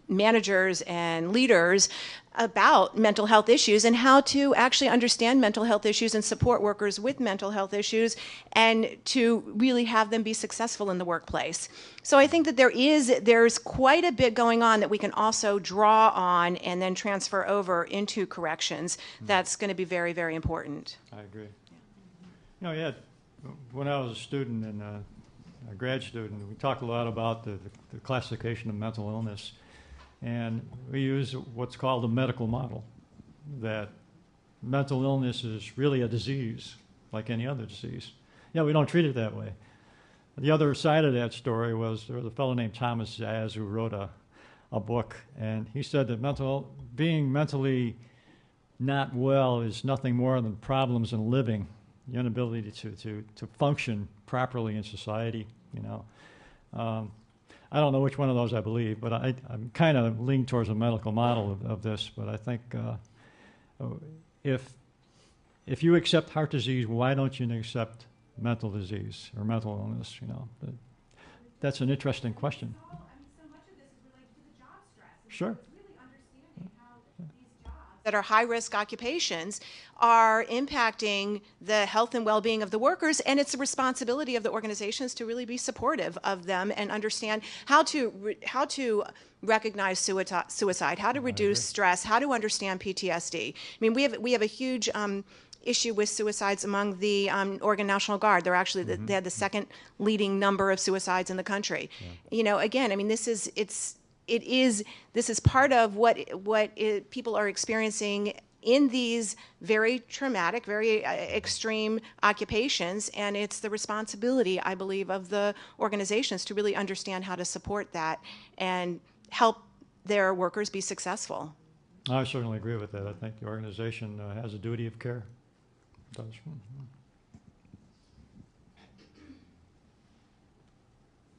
managers and leaders about mental health issues and how to actually understand mental health issues and support workers with mental health issues and to really have them be successful in the workplace. So I think that there's quite a bit going on that we can also draw on and then transfer over into corrections. That's going to be very, very important. I agree. When I was a student and a grad student, we talked a lot about the classification of mental illness. And we use what's called the medical model, that mental illness is really a disease, like any other disease. Yeah, we don't treat it that way. The other side of that story was there was a fellow named Thomas Zaz who wrote a book, and he said that being mentally not well is nothing more than problems in living, the inability to function properly in society, I don't know which one of those I believe, but I'm kind of leaning towards a medical model of this. But I think if you accept heart disease, why don't you accept mental disease or mental illness? That's an interesting question. So much of this is related to the job stress. Sure. Really understanding how these jobs that are high-risk occupations are impacting the health and well-being of the workers, and it's the responsibility of the organizations to really be supportive of them and understand how to recognize suicide, how to reduce stress, how to understand PTSD. I mean, we have a huge issue with suicides among the Oregon National Guard. They're actually they had the second leading number of suicides in the country. Yeah. Again, I mean, this is part of what people are experiencing in these very traumatic, very extreme occupations, and it's the responsibility, I believe, of the organizations to really understand how to support that and help their workers be successful. I certainly agree with that. I think the organization has a duty of care. It does.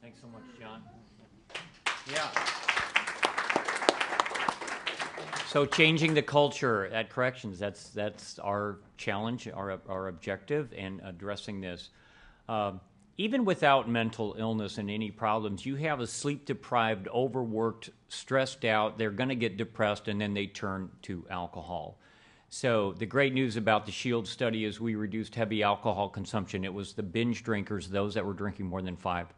Thanks so much, John. Yeah. So changing the culture at corrections, that's our challenge, our objective, and addressing this. Even without mental illness and any problems, you have a sleep-deprived, overworked, stressed out, they're going to get depressed, and then they turn to alcohol. So the great news about the SHIELD study is we reduced heavy alcohol consumption. It was the binge drinkers, those that were drinking more than 5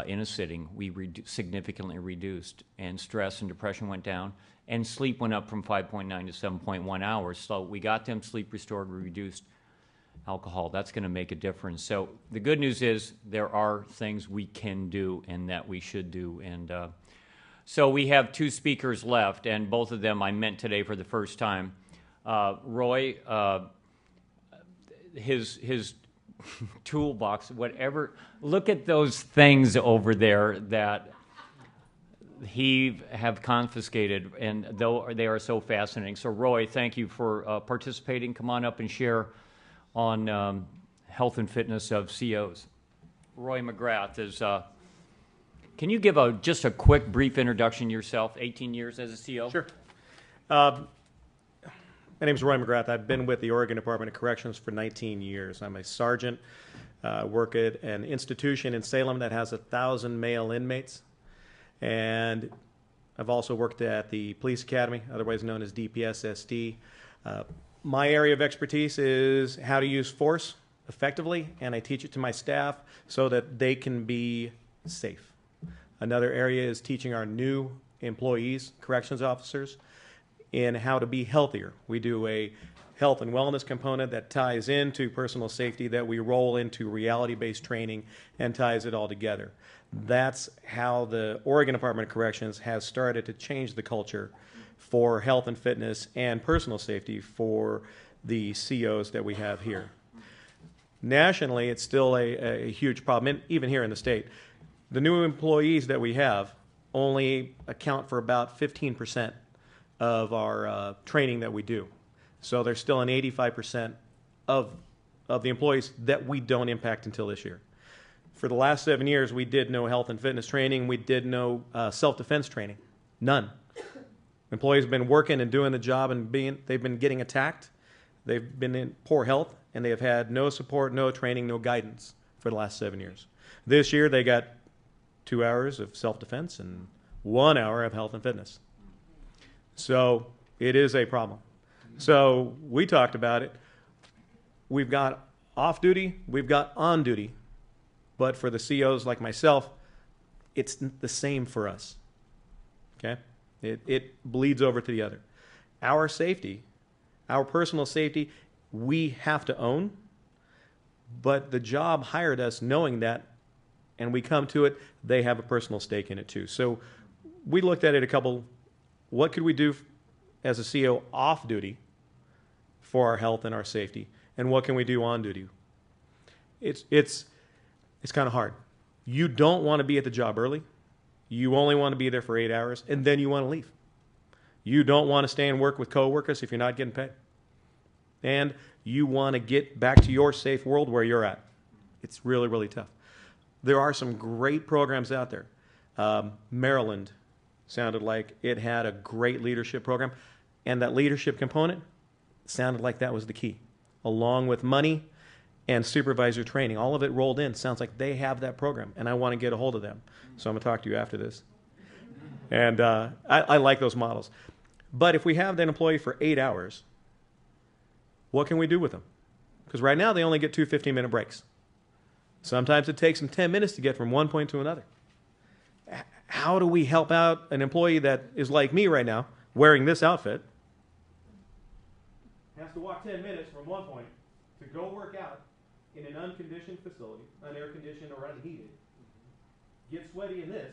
in a sitting, we significantly reduced, and stress and depression went down. And sleep went up from 5.9 to 7.1 hours. So we got them sleep restored, we reduced alcohol. That's going to make a difference. So the good news is there are things we can do and that we should do. And so we have 2 speakers left, and both of them I met today for the first time. Roy, his toolbox, whatever, look at those things over there that he have confiscated, and though they are so fascinating. So Roy, thank you for participating. Come on up and share on health and fitness of COs. Roy McGrath is, can you give just a quick, brief introduction to yourself, 18 years as a CO? Sure. My name is Roy McGrath. I've been with the Oregon Department of Corrections for 19 years. I'm a sergeant Work at an institution in Salem that has 1,000 male inmates. And I've also worked at the Police Academy, otherwise known as DPS-SD. My area of expertise is how to use force effectively, and I teach it to my staff so that they can be safe. Another area is teaching our new employees, corrections officers, in how to be healthier. We do a health and wellness component that ties into personal safety that we roll into reality-based training and ties it all together. That's how the Oregon Department of Corrections has started to change the culture for health and fitness and personal safety for the COs that we have here. Nationally, it's still a huge problem, and even here in the state. The new employees that we have only account for about 15% of our training that we do. So there's still an 85% of the employees that we don't impact until this year. For the last 7 years, we did no health and fitness training. We did no self-defense training. None. Employees have been working and doing the job, and they've been getting attacked. They've been in poor health, and they have had no support, no training, no guidance for the last 7 years. This year, they got 2 hours of self-defense and 1 hour of health and fitness. So it is a problem. So we talked about it. We've got off-duty, we've got on-duty. But for the COs like myself, it's the same for us. Okay? It bleeds over to the other. Our safety, our personal safety, we have to own. But the job hired us knowing that, and we come to it, they have a personal stake in it too. So we looked at it what could we do as a CO off duty for our health and our safety, and what can we do on duty? It's kind of hard. You don't want to be at the job early. You only want to be there for 8 hours, and then you want to leave. You don't want to stay and work with coworkers if you're not getting paid. And you want to get back to your safe world where you're at. It's really, really tough. There are some great programs out there. Maryland sounded like it had a great leadership program, and that leadership component sounded like that was the key, along with money and supervisor training. All of it rolled in. Sounds like they have that program, and I want to get a hold of them. So I'm going to talk to you after this. And I like those models. But if we have that employee for 8 hours, what can we do with them? Because right now they only get 2 15-minute breaks. Sometimes it takes them 10 minutes to get from one point to another. How do we help out an employee that is like me right now, wearing this outfit, has to walk 10 minutes from one point to go work out in an unconditioned facility, unair-conditioned or unheated, get sweaty in this,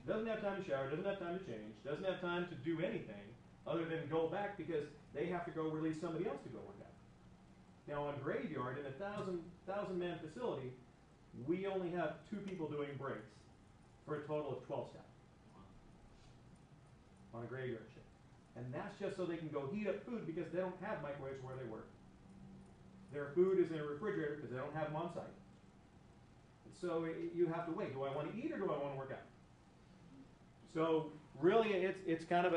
doesn't have time to shower, doesn't have time to change, doesn't have time to do anything other than go back because they have to go release somebody else to go work out. Now on graveyard, in a 1,000-man facility, we only have 2 people doing breaks for a total of 12 staff on a graveyard shift. And that's just so they can go heat up food because they don't have microwaves where they work. Their food is in a refrigerator because they don't have them on site. So you have to wait. Do I want to eat or do I want to work out? So really, it's kind of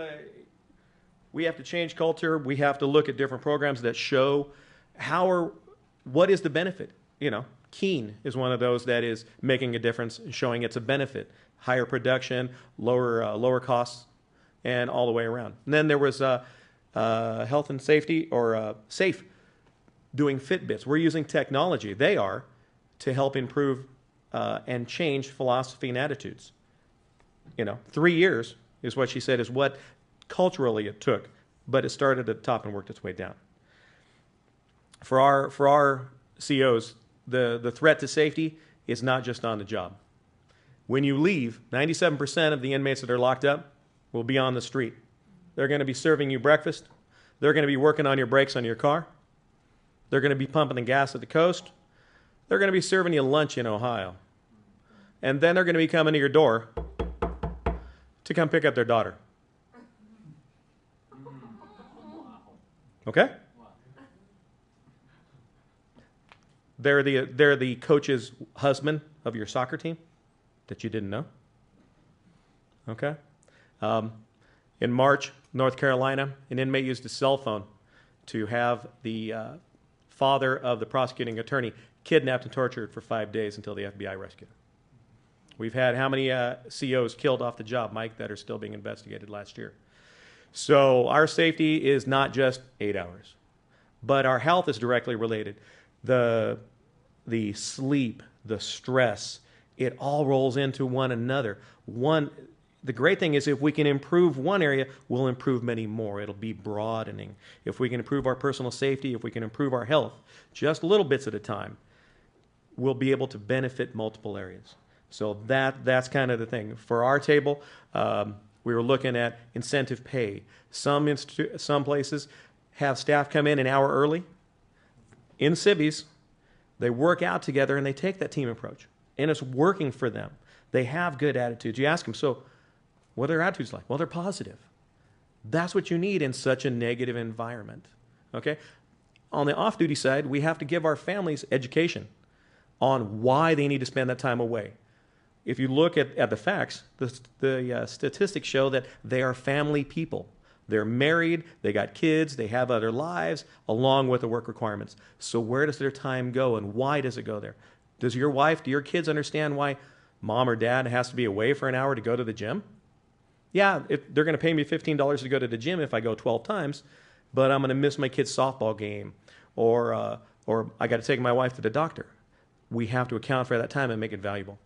we have to change culture. We have to look at different programs that show what is the benefit. Keen is one of those that is making a difference and showing it's a benefit. Higher production, lower costs, and all the way around. And then there was health and safety, or SAFE, doing Fitbits. We're using technology, they are, to help improve and change philosophy and attitudes. 3 years is what she said is what culturally it took, but it started at the top and worked its way down. For our COs, the threat to safety is not just on the job. When you leave, 97% of the inmates that are locked up will be on the street. They're going to be serving you breakfast. They're going to be working on your brakes on your car. They're going to be pumping the gas at the coast. They're going to be serving you lunch in Ohio. And then they're going to be coming to your door to come pick up their daughter. Okay? They're the coach's husband of your soccer team that you didn't know. Okay? In March, North Carolina, an inmate used a cell phone to have the father of the prosecuting attorney kidnapped and tortured for 5 days until the FBI rescued him. We've had how many COs killed off the job, Mike, that are still being investigated last year? So our safety is not just 8 hours, but our health is directly related. The sleep, the stress, it all rolls into one another. The great thing is if we can improve one area, we'll improve many more. It'll be broadening. If we can improve our personal safety, if we can improve our health, just little bits at a time, we'll be able to benefit multiple areas. So that's kind of the thing. For our table, we were looking at incentive pay. Some places have staff come in an hour early. In civvies, they work out together and they take that team approach. And it's working for them. They have good attitudes. You ask them, so what are their attitudes like? Well, they're positive. That's what you need in such a negative environment. Okay? On the off-duty side, we have to give our families education on why they need to spend that time away. If you look at the facts, the statistics show that they are family people. They're married, they got kids, they have other lives, along with the work requirements. So where does their time go and why does it go there? Do your kids understand why mom or dad has to be away for an hour to go to the gym? Yeah, they're going to pay me $15 to go to the gym if I go 12 times, but I'm going to miss my kid's softball game, or I got to take my wife to the doctor. We have to account for that time and make it valuable.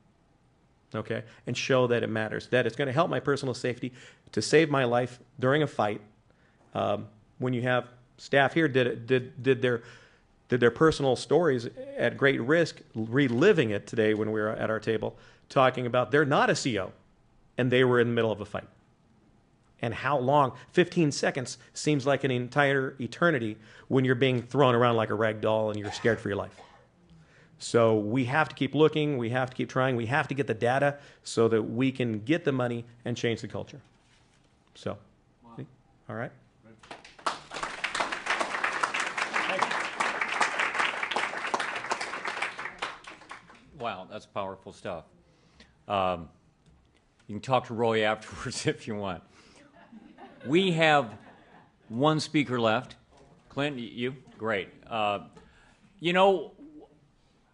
Okay, and show that it matters, that it's going to help my personal safety, to save my life during a fight. When you have staff here did their personal stories at great risk, reliving it today when we were at our table, talking about they're not a CO, and they were in the middle of a fight. And how long? 15 seconds seems like an entire eternity when you're being thrown around like a rag doll and you're scared for your life. So we have to keep looking, we have to keep trying, we have to get the data so that we can get the money and change the culture. So, wow. All right. Wow, that's powerful stuff. You can talk to Roy afterwards if you want. We have one speaker left. Clint, you? Great.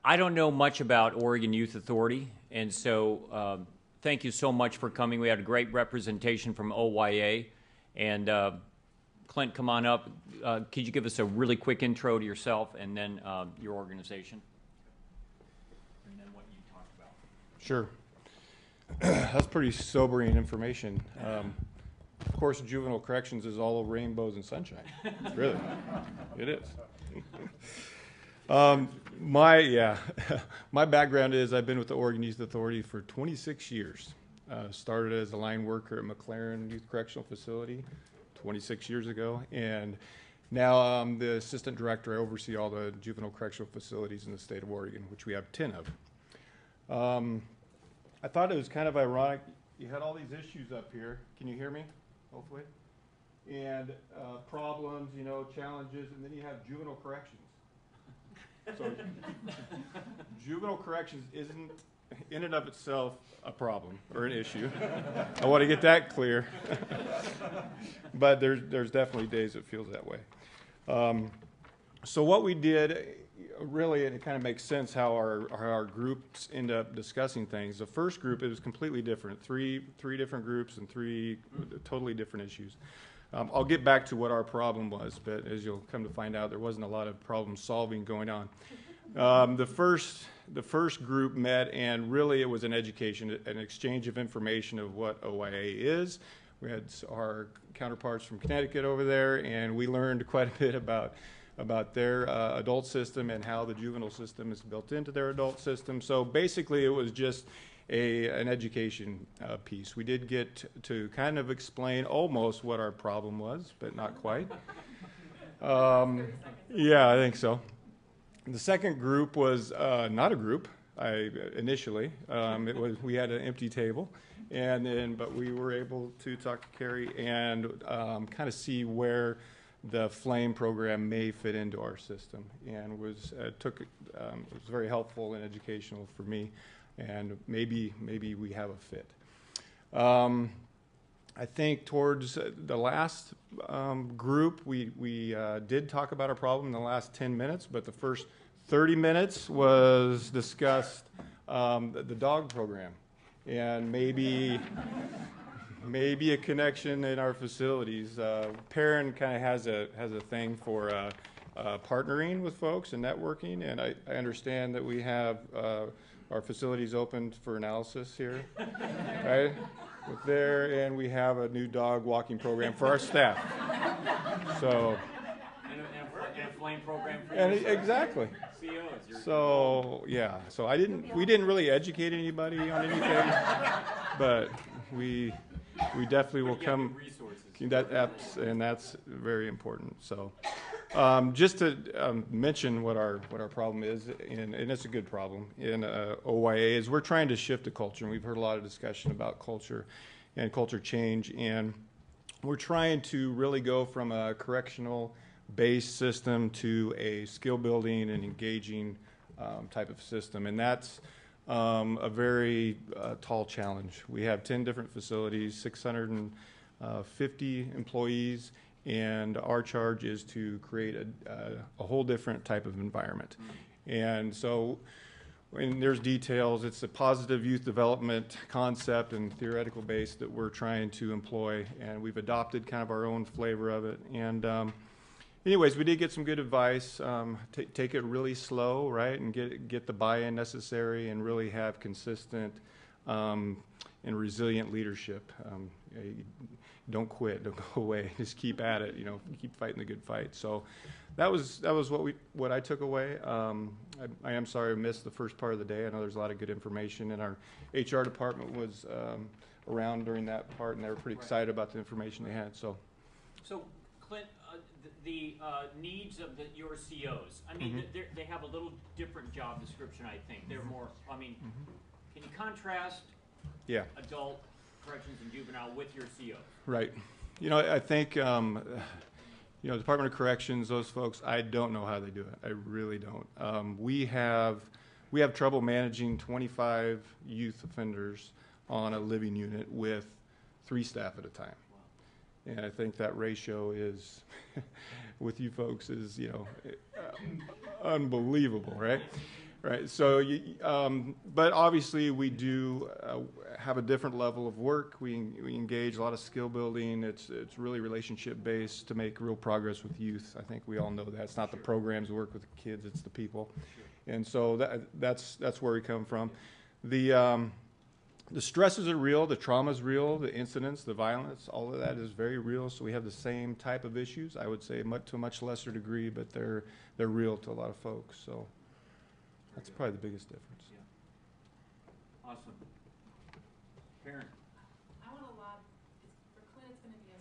I don't know much about Oregon Youth Authority, and so thank you so much for coming. We had a great representation from OYA. And Clint, come on up. Could you give us a really quick intro to yourself and then your organization? And then what you talked about. Sure. That's pretty sobering information. Of course, juvenile corrections is all rainbows and sunshine. Really, it is. My background is I've been with the Oregon Youth Authority for 26 years. Started as a line worker at McLaren Youth Correctional Facility 26 years ago, and now I'm the assistant director. I oversee all the juvenile correctional facilities in the state of Oregon, which we have 10 of. I thought it was kind of ironic. You had all these issues up here. Can you hear me? Hopefully. And problems, challenges, and then you have juvenile corrections. So juvenile corrections isn't in and of itself a problem or an issue. I want to get that clear. But there's definitely days it feels that way. So what we did, really, and it kind of makes sense how our groups end up discussing things. The first group, it was completely different. Three different groups and three totally different issues. I'll get back to what our problem was, but as you'll come to find out, there wasn't a lot of problem solving going on. The first group met, and really it was an education, an exchange of information of what OYA is. We had our counterparts from Connecticut over there, and we learned quite a bit about their adult system and how the juvenile system is built into their adult system. So basically it was just an education piece. We did get to kind of explain almost what our problem was, but not quite. Yeah, I think so. The second group was not a group. Initially, we had an empty table, but we were able to talk to Carrie and kind of see where the FLAME program may fit into our system, and it was very helpful and educational for me. And maybe we have a fit. I think towards the last group, we did talk about our problem in the last 10 minutes, but the first 30 minutes was discussed the dog program and maybe a connection in our facilities. Perrin kind of has a thing for partnering with folks and networking, and I understand that we have our facilities open for analysis here, right? With there, and we have a new dog walking program for our staff. So. And a flame program for Exactly. COs. So yeah, so we didn't really educate anybody on anything, but we definitely will come. That's very important. So just to mention what our problem is, and it's a good problem in OYA, is we're trying to shift the culture, and we've heard a lot of discussion about culture and culture change, and we're trying to really go from a correctional based system to a skill building and engaging type of system, and that's a very tall challenge. We have 10 different facilities, 650 employees, and our charge is to create a whole different type of environment. And so when there's details, it's a positive youth development concept and theoretical base that we're trying to employ, and we've adopted kind of our own flavor of it. And anyways, we did get some good advice. Take it really slow, right, and get the buy-in necessary, and really have consistent and resilient leadership. Don't quit, don't go away. Just keep at it. Keep fighting the good fight. So that was what I took away. I am sorry I missed the first part of the day. I know there's a lot of good information, and our HR department was around during that part, and they were pretty excited about the information they had. So Clint, the needs of your COs, I mean, they have a little different job description, I think. They're more, can you contrast adult corrections and juvenile with your COs? Right. I think, Department of Corrections, those folks, I don't know how they do it. I really don't. We have trouble managing 25 youth offenders on a living unit with 3 staff at a time. And I think that ratio is, with you folks, is unbelievable, right? Right. So, but obviously we do have a different level of work. We engage a lot of skill building. It's really relationship based to make real progress with youth. I think we all know that. It's not the programs we work with the kids; it's the people. And so that's where we come from. The stresses are real, the trauma is real, the incidents, the violence, all of that is very real. So we have the same type of issues, I would say, to a much lesser degree, but they're real to a lot of folks. So that's probably the biggest difference. Yeah. Awesome. Karen. I want to lob, for Clint, it's going to be a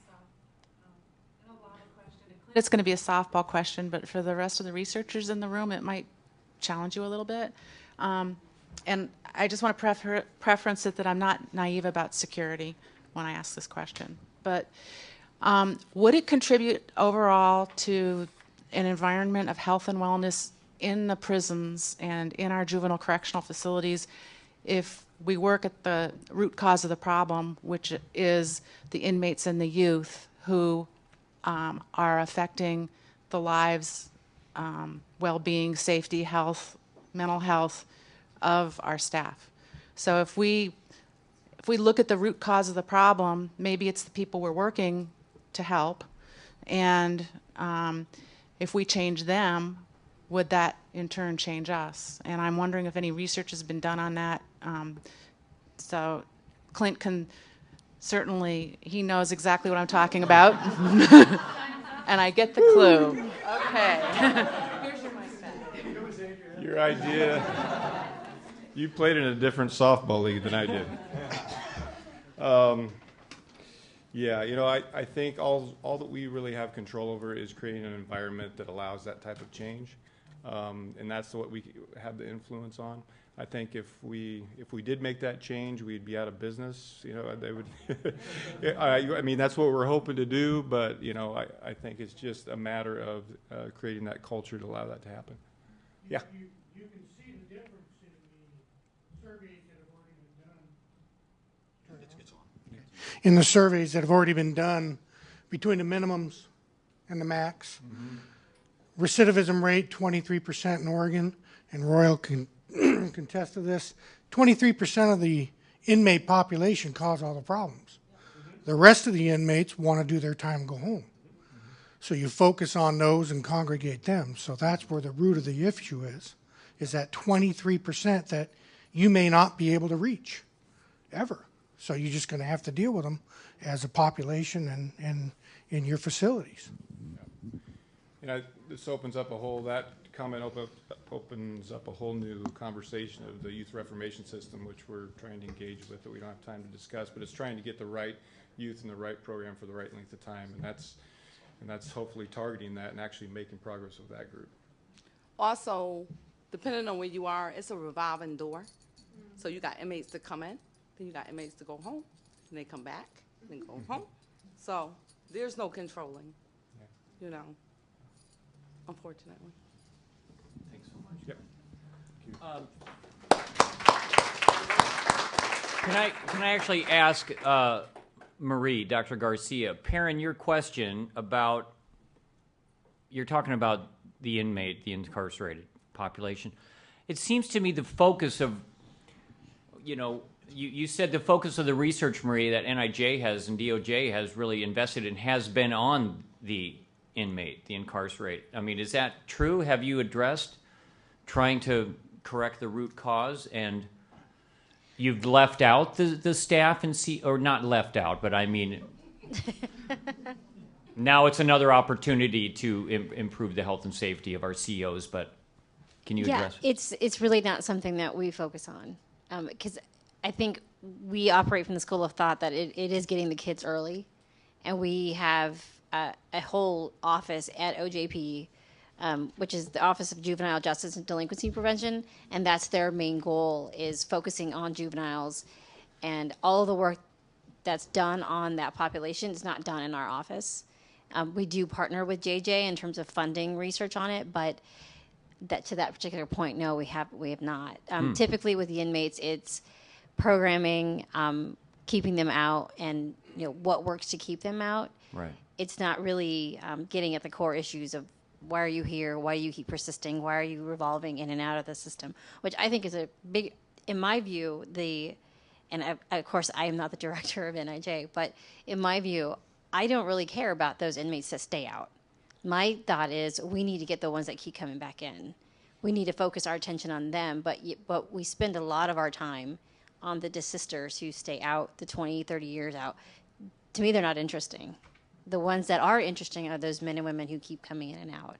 it's going to be a softball question, but for the rest of the researchers in the room, it might challenge you a little bit. And I just want to preference it that I'm not naive about security when I ask this question. But would it contribute overall to an environment of health and wellness in the prisons and in our juvenile correctional facilities if we work at the root cause of the problem, which is the inmates and the youth who are affecting the lives, well-being, safety, health, mental health of our staff? So if we look at the root cause of the problem, maybe it's the people we're working to help, and if we change them, would that in turn change us? And I'm wondering if any research has been done on that. So Clint can certainly, he knows exactly what I'm talking about. And I get the clue. Okay. Here's your mustache. Your idea. You played in a different softball league than I did. Yeah, I think all that we really have control over is creating an environment that allows that type of change, and that's what we have the influence on. I think if we did make that change, we'd be out of business. They would. I mean, that's what we're hoping to do, but I think it's just a matter of creating that culture to allow that to happen. Yeah. You can see the difference in the surveys that have already been done. It's on. Okay. In the surveys that have already been done between the minimums and the max, recidivism rate, 23% in Oregon, and Royal can contest to this. 23% of the inmate population cause all the problems. The rest of the inmates want to do their time and go home. So you focus on those and congregate them. So that's where the root of the issue is that 23% that you may not be able to reach ever. So you're just going to have to deal with them as a population and in your facilities. This opens up a whole, that comment opens up a whole new conversation of the youth reformation system, which we're trying to engage with, that we don't have time to discuss, but it's trying to get the right youth in the right program for the right length of time, and that's hopefully targeting that and actually making progress with that group. Also, depending on where you are, it's a revolving door. So you got inmates that come in, then you got inmates to go home, and they come back, and then go home. So there's no controlling, you know, unfortunately. Thanks so much. Yep. Can I actually ask Marie, Dr. Garcia, Perrin, your question about, you're talking about the inmate, the incarcerated population. It seems to me the focus of, you said the focus of the research, Marie, that NIJ has and DOJ has really invested in has been on the inmate, the incarcerated. I mean, is that true? Have you addressed trying to correct the root cause, and you've left out the staff and or not left out, but I mean, now it's another opportunity to improve the health and safety of our COs, but can you address it? It's really not something that we focus on, because I think we operate from the school of thought that it is getting the kids early, and we have a whole office at OJP, which is the Office of Juvenile Justice and Delinquency Prevention, and that's their main goal, is focusing on juveniles, and all of the work that's done on that population is not done in our office. We do partner with JJ in terms of funding research on it, but to that particular point, no, we have not. Typically with the inmates, it's programming, keeping them out, and what works to keep them out. Right. It's not really getting at the core issues of why are you here, why do you keep persisting, why are you revolving in and out of the system, which I think is a big, in my view, of course I am not the director of NIJ, but in my view, I don't really care about those inmates that stay out. My thought is we need to get the ones that keep coming back in. We need to focus our attention on them, but we spend a lot of our time on the desisters who stay out, the 20, 30 years out. To me, they're not interesting. The ones that are interesting are those men and women who keep coming in and out.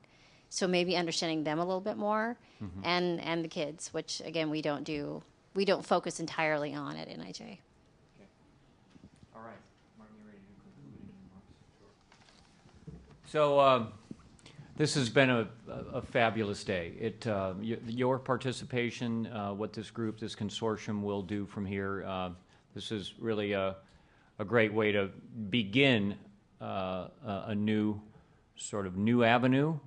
So maybe understanding them a little bit more, and the kids, which again we don't focus entirely on at NIJ. Okay. All right. Martin, you ready to conclude any remarks? So this has been a fabulous day. Your participation, what this group, this consortium will do from here, this is really a great way to begin a new avenue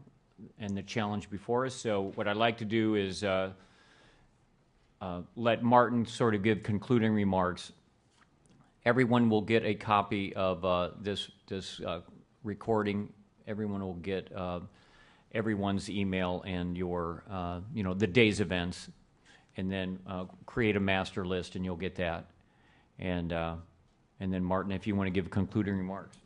and the challenge before us. So what I'd like to do is let Martin sort of give concluding remarks. Everyone will get a copy of this recording. Everyone will get everyone's email and your the day's events, and then create a master list, and you'll get that. And then Martin, if you want to give concluding remarks.